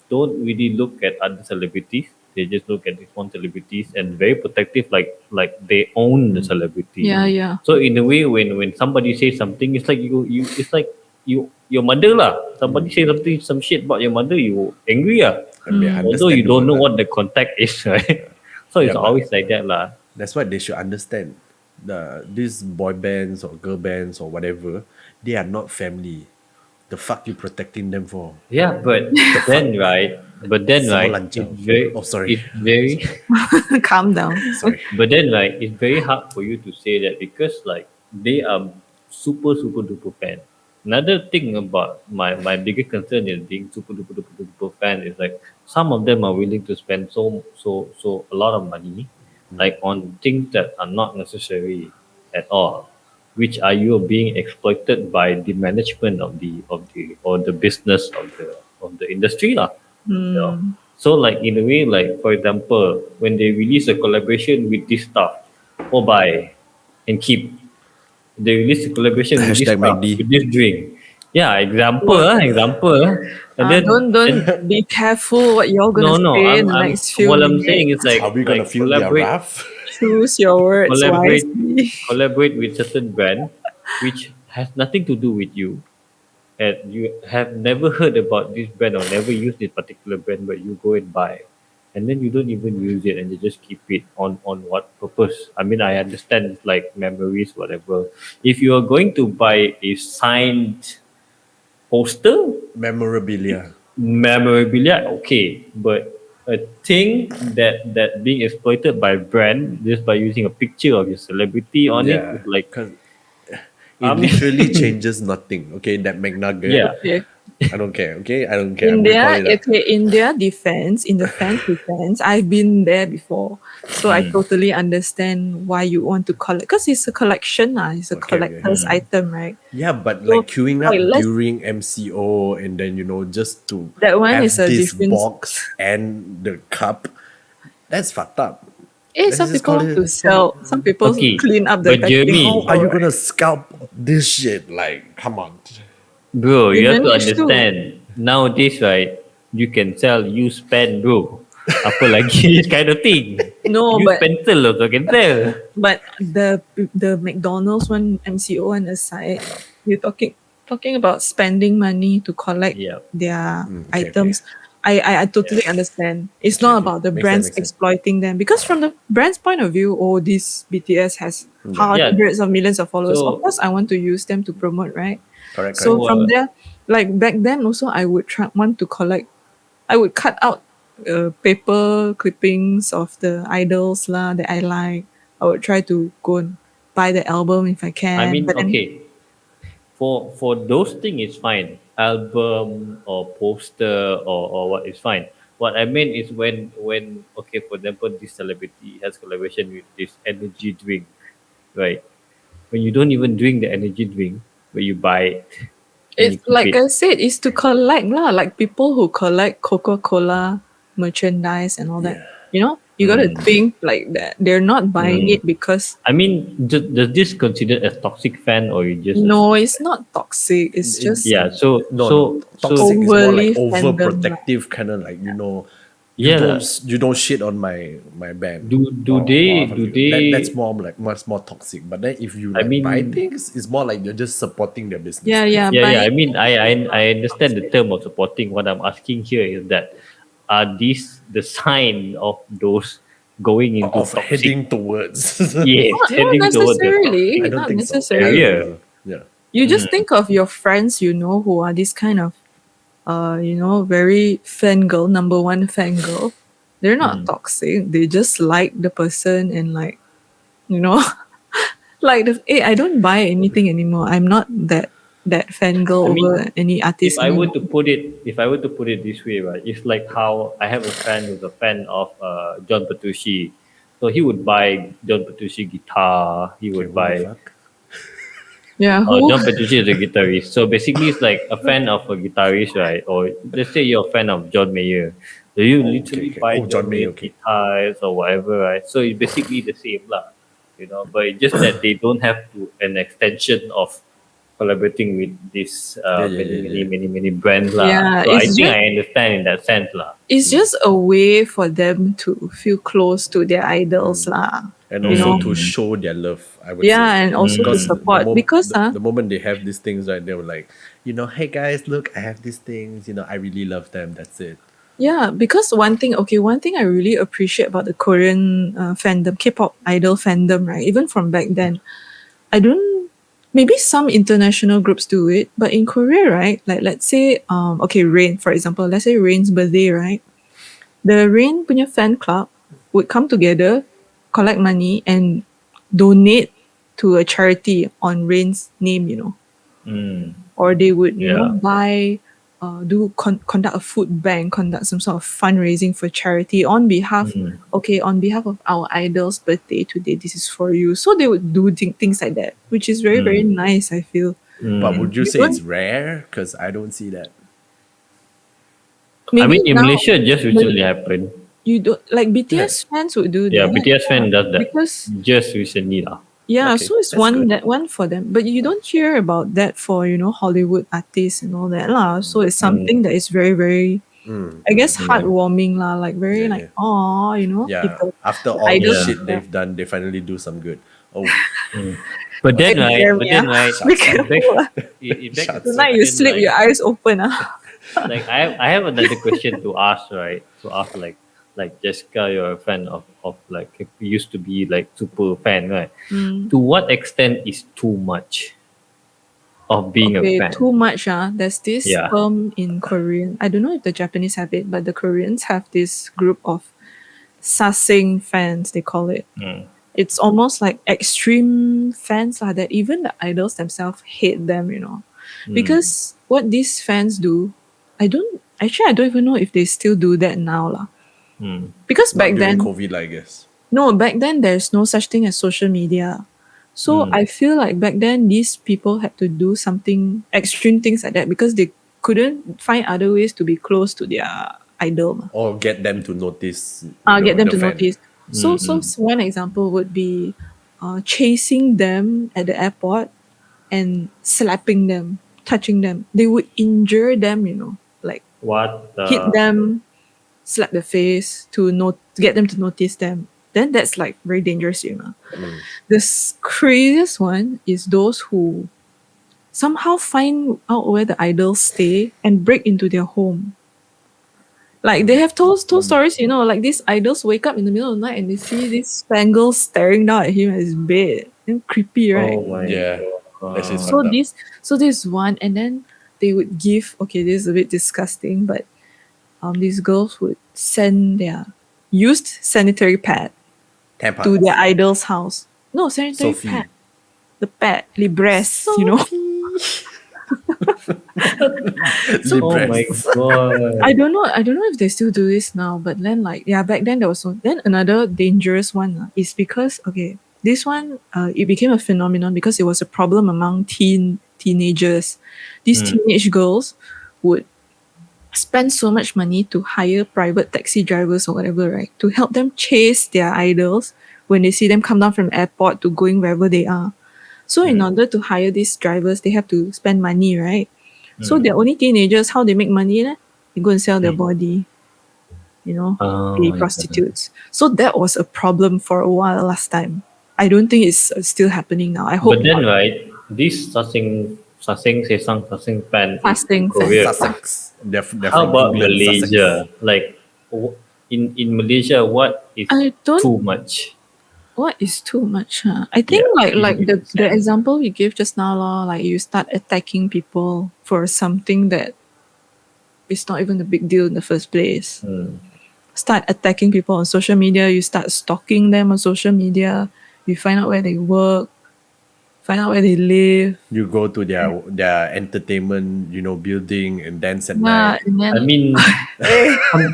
don't really look at other celebrities. They just look at these one celebrities and very protective, like they own the celebrity. Yeah, yeah. So in a way, when somebody says something, it's like it's like your mother lah. Somebody say something, some shit about your mother, you angry lah. I mean, Although you don't know understandable lah. what the contact is, right? So it's Yeah, but- always like that lah. That's why they should understand. These boy bands or girl bands or whatever, they are not family. The fuck you protecting them for? Yeah, but then right, Semua it's lancar. very, Oh, sorry. it's very, Calm down. Sorry. but then right, it's very hard for you to say that because like they are super duper fan. Another thing about my biggest concern is being super duper fan is like some of them are willing to spend so a lot of money like on things that are not necessary at all, which are you being exploited by the management of the or the business of the industry lah. You know? So like in a way, like for example, when they release a collaboration with this stuff, or buy and keep. They release a collaboration with this Hashtag stuff, McD. with this drink. Yeah, example. And then Don't be careful what you're gonna say in the next few what I'm minutes. saying is like, Are we gonna like feel their wrath? Choose your words collaborate, wisely. collaborate with certain brand, which has nothing to do with you, and you have never heard about this brand or never used this particular brand, but you go and buy, and then you don't even use it, and you just keep it on what purpose? I mean, I understand it's like memories, whatever. If you are going to buy a signed poster, Memorabilia. memorabilia, okay, but a thing that being exploited by brand just by using a picture of your celebrity on it Yeah, is like, because it I literally mean, changes nothing. Okay, that McNugget. yeah, Yeah. I don't care. Okay, I don't care. I'm gonna call it that. In their defense, in the fans' defense, I've been there before, so I totally understand why you want to collect. Because it's a collection, it's a Okay, okay. collector's item, right? Yeah, but like So, queuing like, up let's during MCO and then just to that one is have a this different. box and the cup, that's fucked up. Let's Some just people call want to it. sell. Some people okay, clean up the but packaging. How Jeremy, are you Also, gonna right? scalp this shit? Like, come on. bro, They you have to managed to. understand nowadays, right? You can sell used pen, bro. Apa lagi kind of thing. No, Used pencil also can sell. but the McDonald's one, MCO one aside, you're talking about spending money to collect Yeah, their Okay, okay. items. I totally understand. It's Okay, not okay. about the Makes sense, brands makes sense. exploiting them, because from the brand's point of view, oh, this BTS has yeah. hundreds of millions of followers. Of So, course, I want to use them to promote, right? Correct, So correct. so from there, like back then, also I would want to collect. I would cut out paper clippings of the idols lah that I like. I would try to go and buy the album if I I can. mean, But then, okay, for those things it's fine. Album or poster or what is fine. What I mean is when okay, for example, this celebrity has collaboration with this energy drink, right? When you don't even drink the energy drink, but you buy it and it's you keep like it. I said, it's to collect lah. Like people who collect Coca-Cola merchandise and all that. You gotta think like that. They're not buying it because I mean, does this considered as toxic fan or you just a, no, it's not toxic. It's It- just yeah? So no, no. so Toxic is more like overly fandom lah. overprotective, kind of like yeah. lah. you don't shit on my band. Do Or they fuck do you. That's they? more like much more toxic. But then if you I like buy mean, things, it's more like you're just supporting their business. Yeah, yeah. yeah. I Buying mean, I understand the term of supporting. What I'm asking here is that are these the sign of those going into Of toxic? heading towards. Yes, not heading towards the necessarily. I toxic don't Not think so. I don't necessarily. think area. so. Yeah. You just think of your friends, who are this kind of, very fangirl, number one fangirl. They're not toxic. They just like the person and like, you know, like hey, I don't buy anything anymore. I'm not that fangirl I mean, over any artist anymore. if I were to put it this way, right, it's like how I have a friend who's a fan of John Petrucci, so he would buy John Petrucci guitar. He Okay, would what the buy. fuck? Yeah, who? John Petrucci is a guitarist, so basically it's like a fan of a guitarist, right? Or let's say you're a fan of John Mayer, so you literally okay. buy Oh, John John Mayer, Mayer okay. guitars or whatever, right? So it's basically the same lah, But it's just that they don't have to an extension of collaborating with this many brands lah. Yeah, So I it's think just I understand in that sense lah. it's just a way for them to feel close to their idols lah. And You also know? to show their love, I would Yeah, say. and also to Because support because the moment they have these things, right, they were like, hey guys, look, I have these things. I really love them. That's it. yeah, because one thing I really appreciate about the Korean fandom, K-pop idol fandom, right? Even from back then, I don't. Maybe some international groups do it, but in Korea, right? Like let's say, Rain, for example. Let's say Rain's birthday, right? The Rain punya fan club would come together, collect money, and donate to a charity on Rain's name, or they would Yeah. buy conduct a food bank, conduct some sort of fundraising for charity on behalf on behalf of our idol's birthday today, this is for you. So they would do things like that, which is very very nice, I feel. But would you You say don't- it's rare? Because I don't see that. I mean, in now Malaysia, just recently happened. you don't like BTS fans would do Yeah, that. BTS fan does that Because just recently lah. yeah, Okay, so it's that's one good. that one for them, but you don't hear about that for Hollywood artists and all that lah. So it's something that is very very, I guess, heartwarming lah. Like very Yeah, like oh Yeah. people, After all the idols- shit they've done, they finally do some good. Oh, But then right, Jeremy, be careful, ah. it begs the Tonight you question, sleep, like- your eyes open like I have another question to ask, right? To ask like Jessica, you're a fan of like you used to be like super fan, right? To what extent is too much? of being a Okay, fan. too much. There's this Yeah. term in Korean. I don't know if the Japanese have it, but the Koreans have this group of sasing fans, they call it. Mm. It's almost like extreme fans that even the idols themselves hate them, Because what these fans do, I don't even know if they still do that now. Mm. Because Not back during then, COVID, I guess. no, back then there's no such thing as social media. So I feel like back then these people had to do something extreme things like that because they couldn't find other ways to be close to their idol. Or get them to notice. Get them the to fan. notice. So one example would be chasing them at the airport and slapping them, touching them. They would injure them, like What? hit them, slap the face to get them to notice them. Then that's like very dangerous, The craziest one is those who somehow find out where the idols stay and break into their home. Like they have told stories, like these idols wake up in the middle of the night and they see these fangirls staring down at him at his bed. And creepy, right? Oh my Yeah. God. That's his So fucked up. this one, and then they would give. Okay, this is a bit disgusting, but these girls would send their used sanitary pad Tampons. to their idol's house. No, sanitary Sophie. pad. The pad, Libres, Oh my God. I don't know if they still do this now, but then back then there was then another dangerous one is because this one it became a phenomenon because it was a problem among teenagers. These teenage girls would spend so much money to hire private taxi drivers or whatever, right? To help them chase their idols when they see them come down from the airport to going wherever they are. So in order to hire these drivers, they have to spend money, right? So they're only teenagers. How they make money? They go and sell their body, Oh, be I prostitutes. So that was a problem for a while last time. I don't think it's still happening now. I hope But then, not. right, this sasing fan is in Fasting fan. Korea. Sussex. They're How from about England, Malaysia? Like, in Malaysia, what is I don't- too much? What is too much? I think like the example you gave just now, like you start attacking people for something that is not even a big deal in the first place. Start attacking people on social media. You start stalking them on social media. You find out where they work, find out where they live. You go to their entertainment, building and dance at Yeah, night. and then I mean,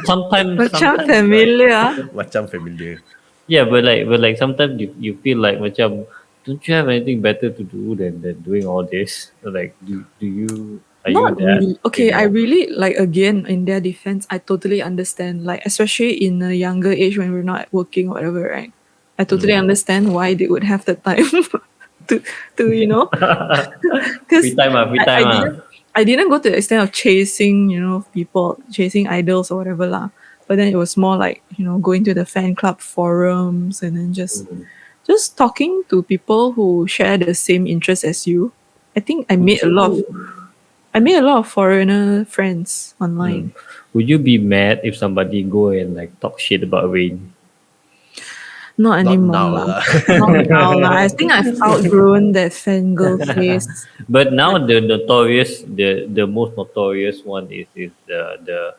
sometimes, macam right? familiar. Macam familiar. Yeah, but like sometimes you feel like macam, don't you have anything better to do than doing all this? Like, do you are Not you that? really. Okay, I anymore? really like again in their defense, I totally understand. Like especially in a younger age when we're not working or whatever, right? I totally understand why they would have the time to because Free time, free time. I didn't go to the extent of chasing, people, chasing idols or whatever lah. But then it was more like, going to the fan club forums and then just talking to people who share the same interests as you. I think I made a lot of foreigner friends online. Would you be mad if somebody go and like talk shit about rain? Not anymore. now lah. lah. Not now lah. I think I've outgrown that fangirl phase. But now the most notorious one is the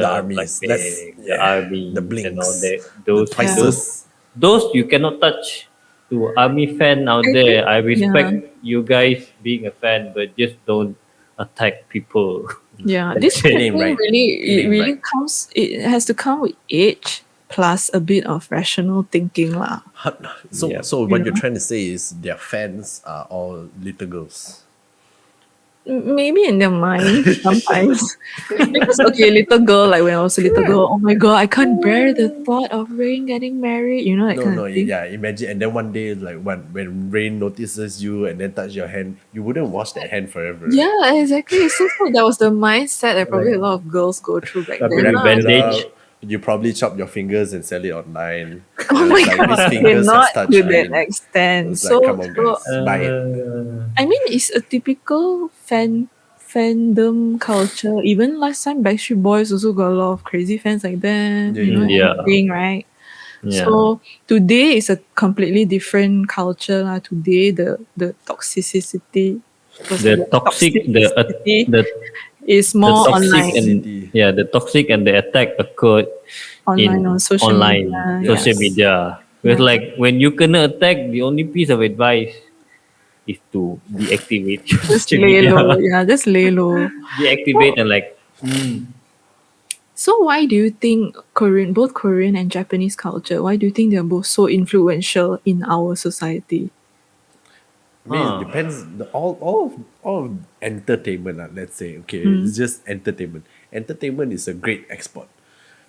armies. Blackpink, the army, the and Blinks, all that. the Twices. Those you cannot touch. To army fan out there, I respect you guys being a fan, but just don't attack people. Yeah, this Get thing name right. really Name right. comes. It has to come with age plus a bit of rational thinking lah. So Yeah. so what you're trying to say is their fans are all little girls. Maybe in their mind sometimes. Because little girl, like when I was a little girl, oh my god, I can't bear the thought of Rain getting married. That kind of thing. Yeah, imagine, and then one day, like when Rain notices you and then touch your hand, you wouldn't wash that hand forever. Yeah, exactly. So that was the mindset that probably a lot of girls go through back Like then. a lah. bandage. You probably chop your fingers and sell it online. Oh And my it's like, god, these okay, fingers have not touched to that Rain. extent. It's like, come on, guys, buy it. I mean, it's a typical fandom culture. Even last time, Backstreet Boys also got a lot of crazy fans like that. Yeah. Everything, right? Yeah. So today is a completely different culture lah. Today, the toxicity What's The the word? toxic, Toxicity the is the more toxic online, and Toxicity. yeah, the toxic and the attack occurred online in on social online media. Yeah, social Yes. media. It's yeah. like when you kena attack, the only piece of advice is to deactivate your Just social lay media. low. Yeah, just lay low. Deactivate So, and like, so why do you think both Korean and Japanese culture, why do you think they're both so influential in our society? I mean, it huh, depends. All of entertainment, let's say, okay, Mm, it's just entertainment. Entertainment is a great export.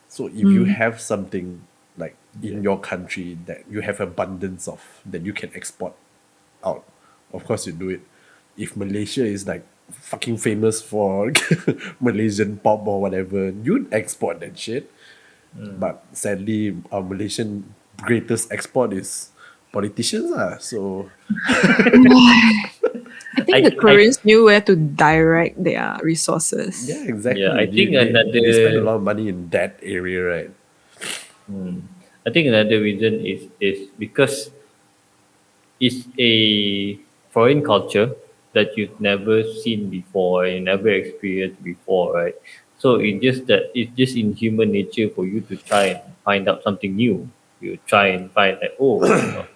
So if you mm, have something like in your country that you have abundance of that you can export out, of course you do it. If Malaysia is like fucking famous for Malaysian pop or whatever, you'd export that shit. But sadly, our Malaysian greatest export is politicians. So I think the I Koreans knew where to direct their yeah, resources. yeah, exactly. I They, think they, they spend a another lot of money in that area, right? I think another reason is because it's a foreign culture that you've never seen before and never experienced before, right? So it's just in human nature for you to try and find out something new. You try and find like, oh,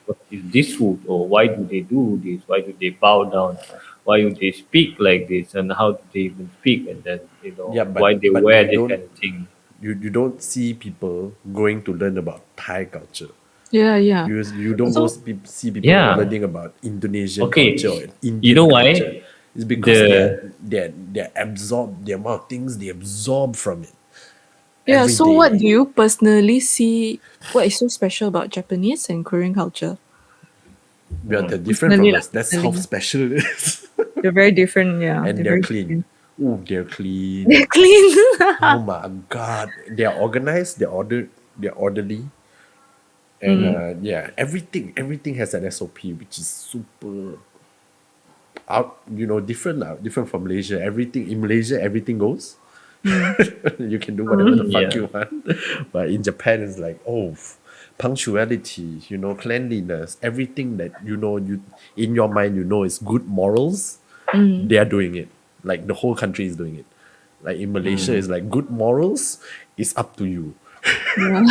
what is this food? Or why do they do this? Why do they bow down? Why do they speak like this? And how do they even speak? And then Yeah, why but they but wear you this don't kind of thing. you don't see people going to learn about Thai culture. Yeah, yeah. You don't go So see people Yeah. learning about Indonesian culture or Okay. You know Indian culture. why? It's because The they're absorbed the amount of things they absorb from it yeah, every so what do day. you personally see? What is so special about Japanese and Korean culture? Well, they're different Personally, from like us. That's how personally, special it is. they're very different. Yeah, And they're they're very clean. different. Oh, they're clean. They're clean. Oh my god. They're organized, they're orderly. And Mm. yeah, everything has an SOP, which is super out, different now, different from Malaysia. Everything in Malaysia, everything goes. Mm. You can do whatever the Mm. fuck yeah. you want. But in Japan, it's like, oh, punctuality, cleanliness, everything that you in your mind, is good morals. Mm. They are doing it. Like the whole country is doing it. Like in Malaysia, it's like good morals is up to you. Yeah.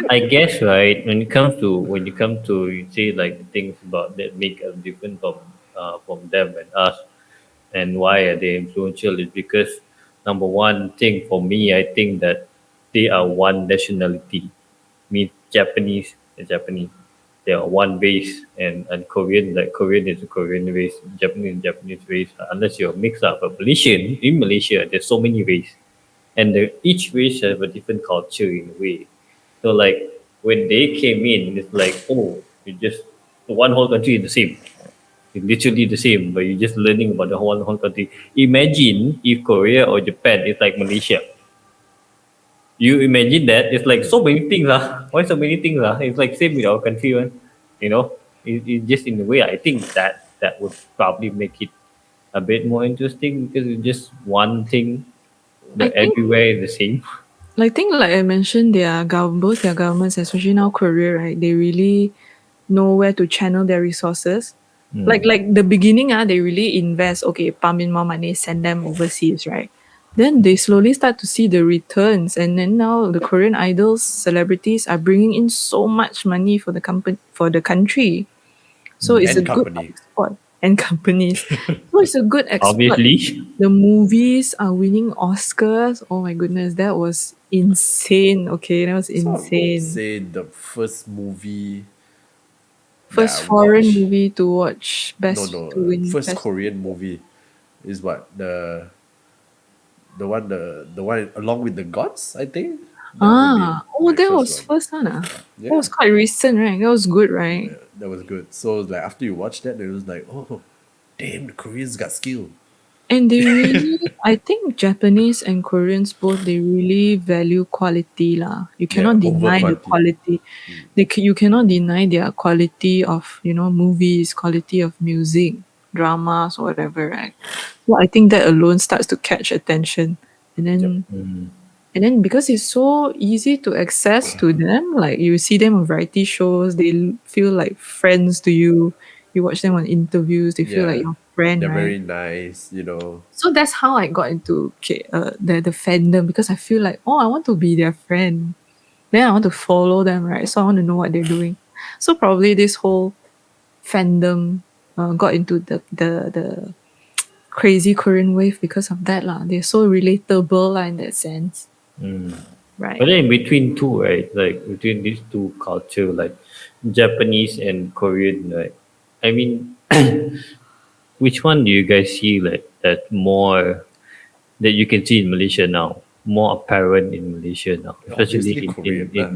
I guess right when you come to you say like the things about that make us different from them and us and why are they influential is because number one thing for me I think that they are one nationality, means Japanese and Japanese. They are one race and Korean like Korean is a Korean race, Japanese is Japanese race unless you're mixed up. But Malaysian in Malaysia there's so many race and each race have a different culture in a way. So like when they came in, it's like oh, you just the one whole country is the same. It's literally the same, but you're just learning about the whole country. Imagine if Korea or Japan is like Malaysia. You imagine that it's like so many things Why so many things It's like same with our country one. You know, it's just in a way I think that would probably make it a bit more interesting because it's just one thing, I but think, everywhere is the same. like I mentioned, both their governments, especially now Korea, right? They really know where to channel their resources. Like the beginning, they really invest. Okay, pump in more money, send them overseas, right? Then they slowly start to see the returns, and then now the Korean idols, celebrities are bringing in so much money for the company for the country. So it's a And good company. export and companies. So it's a good export. Obviously. The movies are winning Oscars. Oh my goodness, that was insane. Okay, that was So I would insane. say the first movie that I First foreign watched, movie to watch no, best no, to win first best. Korean movie is what the one along with the gods. I think that would be Oh, my that first was one. first one. That was Yeah, quite recent, right? That was good, right? that was good. So like after you watch that, it was like, oh, damn, the Koreans got skill. And they really, I think Japanese and Koreans both, they really value quality lah. You Yeah, cannot over deny the quantity. quality. You cannot deny their quality of movies, quality of music, dramas, or whatever, right? So I think that alone starts to catch attention, and Yep. then because it's so easy to access to them, like you see them on variety shows, they feel like friends to you. You watch them on interviews, they feel like Yeah. your friend, They're right? very nice, you know. So that's how I got into the fandom because I feel like, oh, I want to be their friend. Then I want to follow them, right? So I want to know what they're doing. So probably this whole fandom got into the crazy Korean wave because of that lah. They're so relatable lah in that sense, But right? then in between two, right? Like between these two culture, like Japanese and Korean, right? I mean, which one do you guys see like that more that you can see in Malaysia now, more apparent in Malaysia now, especially Obviously in Korean lah.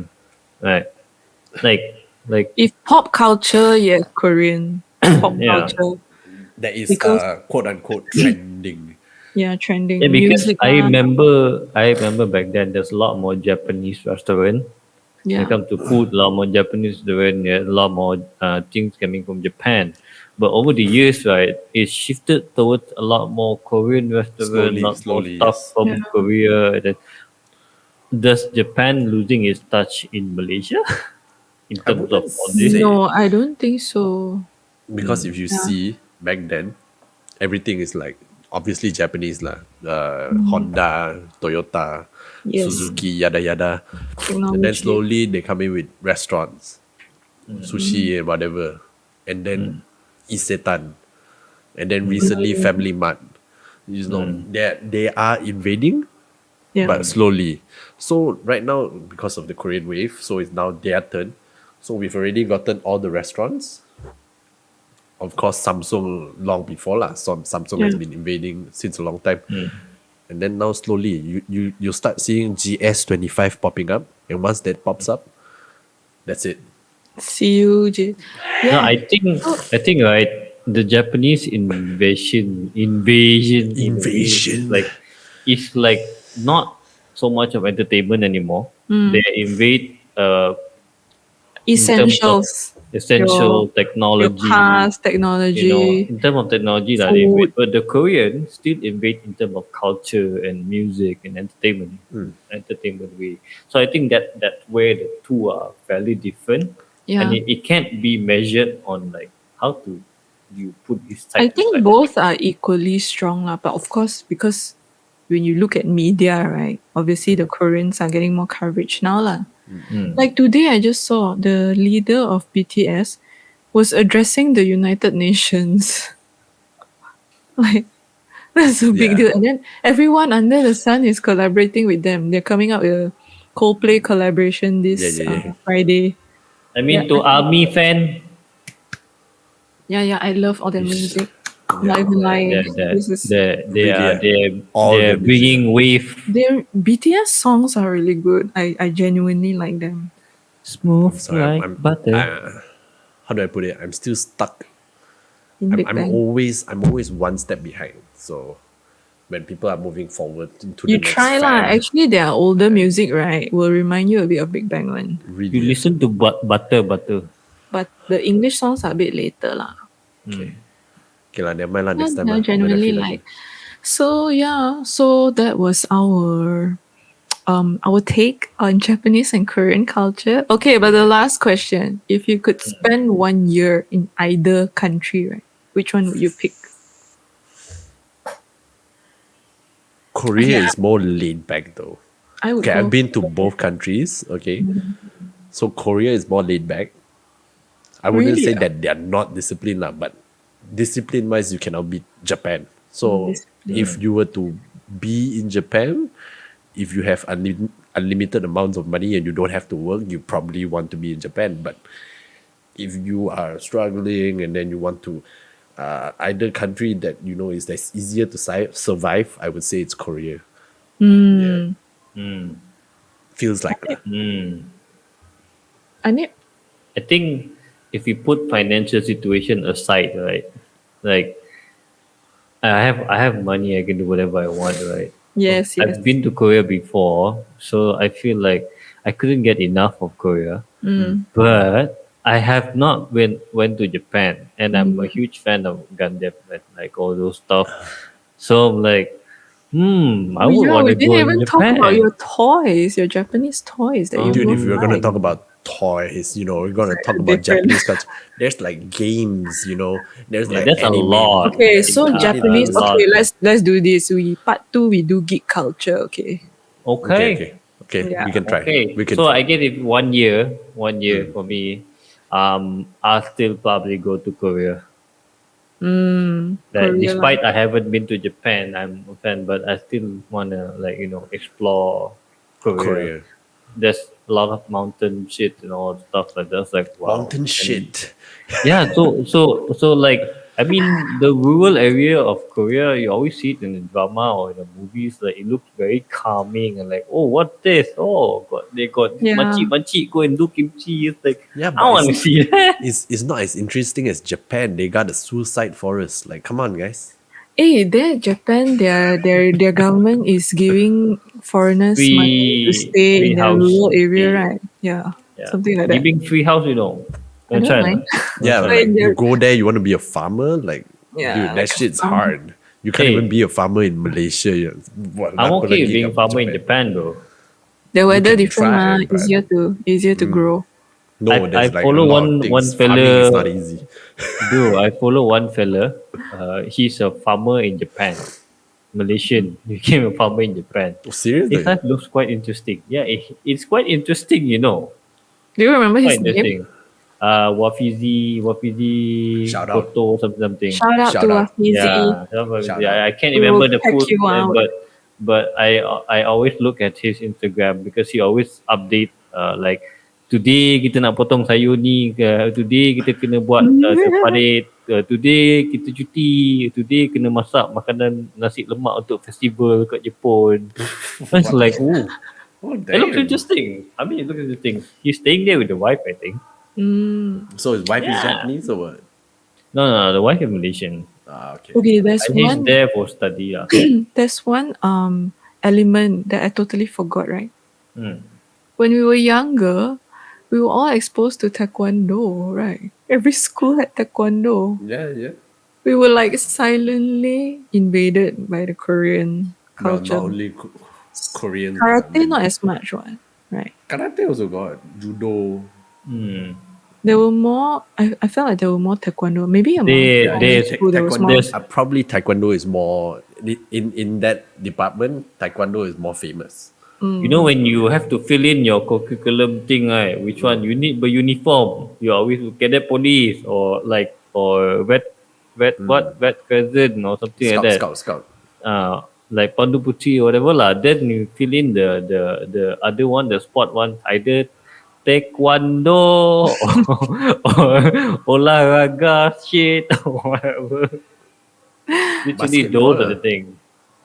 right, like If pop culture, yes, Korean pop yeah. culture That is because quote unquote trending. yeah, Yeah, trending because music lah. I remember back then there's a lot more Japanese restaurant. When it Yeah, comes to food, a lot more Japanese restaurant, yeah, a lot more things coming from Japan. But over the years, right, it shifted towards a lot more Korean restaurant, Slowly, lot more slowly, stuff yes. yeah. from Korea. And then, does Japan losing its touch in Malaysia in I terms of wouldn't all this? say No, I don't think so. because if you Yeah. see back then, everything is like obviously Japanese lah. Honda, Toyota, Yes, Suzuki, yada yada. And then technology. slowly they come in with restaurants, sushi and whatever. And then Isetan. And then recently Family Mart. You know, they are invading, Yeah, but slowly. So right now, because of the Korean wave, so it's now their turn. So we've already gotten all the restaurants. Of course, Samsung long before lah. So Samsung has Yeah. been invading since a long time. And then now slowly you start seeing GS25 popping up. And once that pops up, that's it. CUJ. No, Yeah, I think right, the Japanese invasion in a way Invasion. is like not so much of entertainment anymore. They invade in terms of essentials. essential Your technology, cars, technology, in terms of technology that they invade. food. But the Korean still invade in terms of culture and music and entertainment way. So I think that's where the two are fairly different, and Yeah. it can't be measured on like how to you put this I side to think side. both are equally strong, lah. But of course, because when you look at media, right, obviously the Koreans are getting more coverage now, lah. Like today, I just saw the leader of BTS was addressing the United Nations. Like that's a big Yeah. deal. And then everyone under the sun is collaborating with them. They're coming up with a Coldplay collaboration this Yeah. Friday. I mean, Yeah, to army fan, yeah. I love all their Yes. music. Not even lying. This is Really, all they're the music. bringing wave their BTS songs are really good. I genuinely like them. smooth Sorry, like butter. how do I put it? I'm still stuck. In Big I'm Bang. always one step behind. So when people are moving forward into You the next try lah. fad, Actually, their older music, right, will remind you a bit of Big Bang one. really. You listen to butter. But the English songs are a bit later lah. Okay lah, never mind lah. Next time Yeah, lah. When I genuinely feel like. So yeah, so that was our take on Japanese and Korean culture. Okay, but the last question: if you could spend 1 year in either country, right, which one would you pick? Korea is more laid back though. I would Okay, go. I've been to both countries. Okay, so Korea is more laid back. I wouldn't Really? say that they are not disciplined lah, but discipline wise, you cannot beat Japan. So if you were to be in Japan, if you have unlimited amounts of money and you don't have to work, you probably want to be in Japan. But if you are struggling and then you want to either country that you know is that's easier to survive, I would say it's Korea. Yeah. Feels like that. And it, I think if you put financial situation aside, right? Like I have money, I can do whatever I want, right? yes. I've been to Korea before, so I feel like I couldn't get enough of Korea. But I have not went to Japan, and I'm a huge fan of Gundam and like all those stuff. So I'm like, I would yeah, want we to go didn't in even talk about Japan. your toys, your Japanese toys that you Dude, both if we were gonna like. talk about toys. We're gonna talk about different. Japanese culture. There's like games. There's Yeah, like that's a anime. lot. Okay, There's so Japanese. A things. lot. Okay, let's do this. Part two, we do geek culture. Okay. Okay, Okay. okay, okay. Yeah. We can try. Okay. We can So try. I get it 1 year for me. I'll still probably go to Korea. That Korea lah. despite I haven't been to Japan, I'm a fan, but I still wanna explore Korea. Korea. There's a lot of mountain shit and all stuff like that. It's like wow. Mountain And shit. yeah, so like I mean the rural area of Korea, you always see it in the drama or in the movies. Like it looks very calming and like, oh, what this? Oh, God, they got this Yeah. machi go and do kimchi. It's like Yeah, I but want to see that. it's not as interesting as Japan. They got a suicide forest. Like, come on, guys. Hey, there Japan, their government is giving foreigners money to stay Free in their house. rural area, stay. right? Yeah, Yeah, something like that. giving free house, I Don't don't try mind. that. Yeah, But like in you their- go there, you want to be a farmer. Like, Yeah, dude, that like a shit's farmer. hard. You can't Hey. even be a farmer in Malaysia. What, I'm not okay gonna with gig being up farmer in Japan. Japan though. The weather can different, try, ma, but- easier to grow. No, I there's like a follow lot one of things. fella. Farming is not easy. Bro, I follow one fella. He's a farmer in Japan. Malaysian. He became a farmer in Japan. Oh, seriously? His life looks quite interesting. Yeah, it's quite interesting. Do you remember his Quite name? interesting. Wafizi Shout out. Koto something. Shout out Shout to out. Wafizi. Yeah, Shout yeah, out. I can't We remember will the check full you name, out. but I always look at his Instagram because he always update like today kita nak potong sayur ni, today kita kena buat terparit, today kita cuti, today kena masak makanan nasi lemak untuk festival kat Jepun. It's like, ooh, Oh, it looks damn. interesting. I mean, it looks interesting. He's staying there with the wife, I think. So his wife is Yeah. Japanese or what? No, the wife is Malaysian. Okay. Okay, there's And he's one there for study. there's one element that I totally forgot, right? Mm. When we were younger, we were all exposed to taekwondo, right? Every school had taekwondo. Yeah, yeah. We were like silently invaded by the Korean Well, culture. not only Korean. Karate not as much one, right? Karate also got judo. Mm. There were more. I felt like there were more taekwondo. Maybe among They- primary they- school there was Taekwondo, more. probably taekwondo is more in that department. Taekwondo is more famous. You know when you have to fill in your curriculum thing, right? Which one you need by uniform? You always cadet police or vet cousin or something Scout, like that. scout. Like Pandu Putri or whatever lah. Then you fill in the other one, the sport one, either taekwondo or olahraga shit or whatever. Literally Basketball those are lah. the things.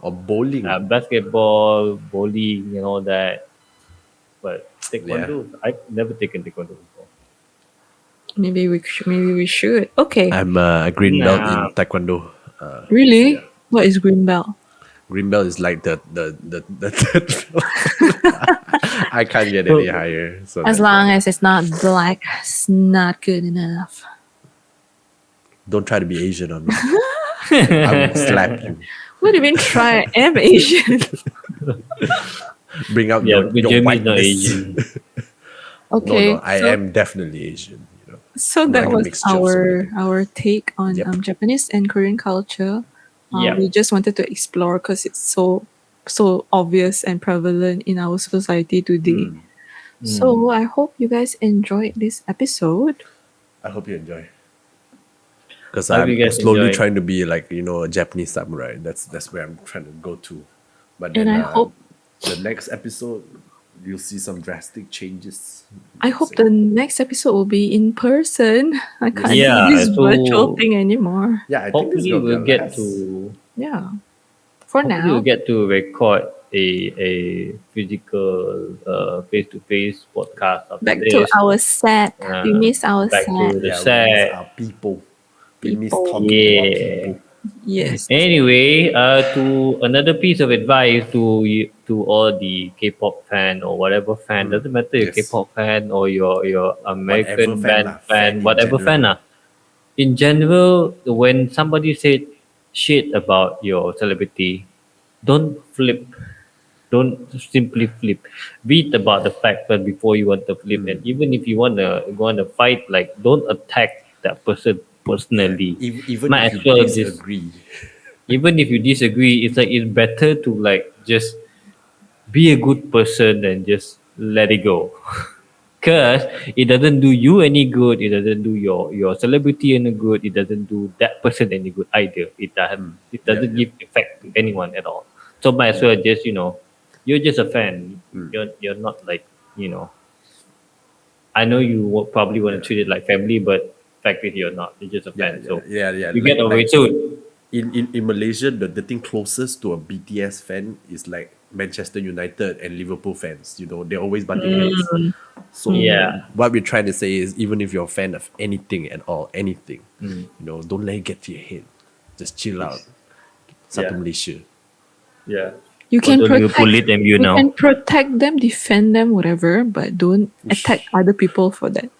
Or bowling. Basketball, bowling, and all that. But taekwondo, I've never taken taekwondo before. Maybe we should. Okay. I'm a green belt in Nah. taekwondo. Really? What is green belt? Green belt is like the third belt. I can't get any higher. So As that's long why. as it's not black, it's not good enough. Don't try to be Asian on me. I will slap you. What do you mean try? I am Asian. Bring out Yeah, your because Jeremy is not whiteness. Asian. Okay. No, I so, am definitely Asian. So I'm that like a was mixture of so many our take on Yep. Japanese and Korean culture. Yeah. We just wanted to explore because it's so obvious and prevalent in our society today. So I hope you guys enjoyed this episode. I hope you enjoy. Because Hope I'm you guys slowly enjoy. trying to be like a Japanese samurai. That's where I'm trying to go to. But And then I hope- the next episode you'll see some drastic changes. I hope the next episode will be in person. I can't Yeah, do this so- virtual thing anymore. Yeah, I think this is Hopefully gonna be we'll our get last. to Yeah. For hopefully now. we'll get to record a physical face to face podcast after Back this. to our set. We miss our back set. to the Yeah, we miss set. our people. We miss People. talking Yeah. about people. Yes. Anyway, to another piece of advice to all the K-pop fan or whatever fan, doesn't matter your Yes. K-pop fan or your American Whatever fan band lah, fan in whatever general. fan lah. In general, when somebody said shit about your celebrity, don't flip. Don't simply flip. Read about the fact first before you want to flip. And even if you wanna fight, like don't attack that person personally. Even Might if as you well just disagree. even if you disagree, it's like it's better to like just be a good person and just let it go. Because it doesn't do you any good, it doesn't do your celebrity any good, it doesn't do that person any good either. It Yeah, doesn't yeah. give effect to anyone at all. So might as well just you're just a fan. You're not like you know. I know you probably want to treat it like family, but fact is you're not. You're just a Yeah, fan. So yeah. you get over Like it. So in Malaysia, the thing closest to a BTS fan is like Manchester United and Liverpool fans. You know, they're always butting heads. So yeah. what we're trying to say is, even if you're a fan of anything at all, anything, Mm. don't let it get to your head. Just chill out. Satu Yeah. Malaysia. Yeah. You can Although Liverpool protect. lead MU You now. can protect them, defend them, whatever, but don't attack other people for that.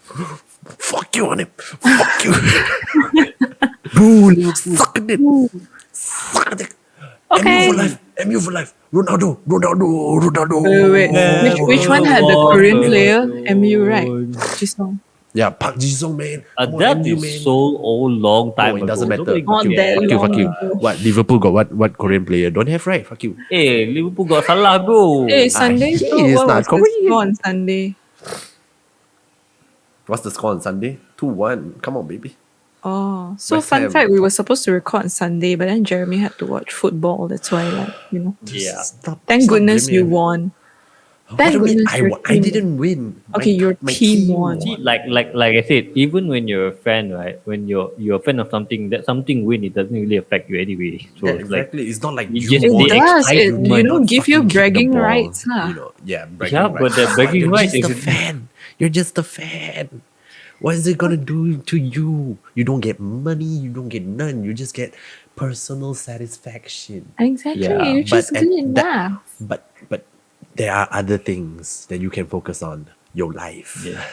Fuck you on him. Fuck you. Boo, Liverpool. Suck it. Suck it. Okay. MU for life. MU for life. Ronaldo. Wait. Which one had the Korean player? MU, right? Jisung. Yeah, Park Ji-sung, man. Come on, That MU, is man. so old, long time Oh, it ago. doesn't matter. Nobody Fuck you. that Fuck you. Fuck you. long. What? Liverpool got what Korean player? Don't have, right? Fuck you. Eh, Liverpool got salah bro. Hey, Sunday. he So is what not was the Korean. score on Sunday? What's the score on Sunday? 2-1. Come on, baby. Oh, so West fun Ham. fact: we were supposed to record on Sunday, but then Jeremy had to watch football. That's why, Yeah. Thank goodness blaming you me. won. What Thank do you mean? goodness your I team didn't win. Okay, your team won. See, like I said, even when you're a fan, right? When you're a fan of something, that something win, it doesn't really affect you anyway. So Yeah, it's like exactly. It's not like you you just- It won. the does. It excitement. not give you fucking kick the bragging ball, rights, lah. Yeah, bragging Yeah, rights. but the bragging You're rights just a is- fan. You're just a fan. What is it gonna do to you? You don't get money. You don't get none. You just get personal satisfaction. Exactly. Yeah, You're just at good enough. but there are other things that you can focus on. Your life. Yeah.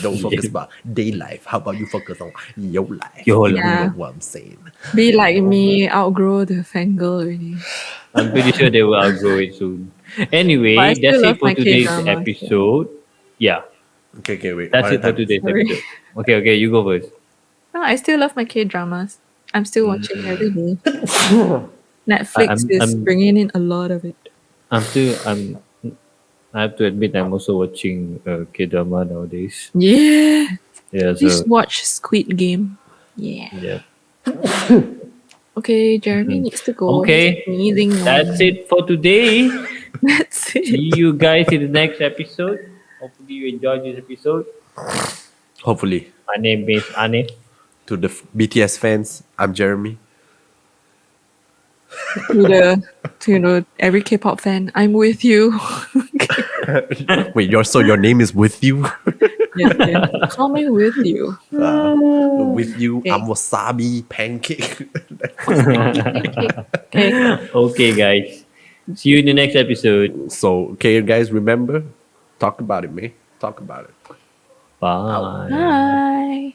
Don't focus about day life. How about you focus on your life? Your You life. Yeah. know what I'm saying? Be like me, outgrow the fangirl already. I'm pretty sure they will outgrow it soon. Anyway, But I still that's love it for my today's K-dramas, episode. Yeah, Okay, wait. that's one it for at a time. today's Sorry. episode. Okay, you go first. No, I still love my K dramas. I'm still watching every day. Netflix is I'm- bringing in a lot of it. I have to admit, I'm also watching K-drama nowadays. Yeah. Yeah, Please so watch Squid Game. Yeah. yeah. Okay, Jeremy needs to go. Okay, He's sneezing now. that's it for today. That's it. See you guys in the next episode. Hopefully you enjoyed this episode. Hopefully, My name is Anif. to the BTS fans, I'm Jeremy. To every K-pop fan, I'm with you. Wait, your name is with you? Yeah. Call me with you. With you, Okay. I'm wasabi pancake. Okay. Okay, guys. See you in the next episode. So, okay, guys, remember, talk about it, man. Talk about it. Bye. Bye.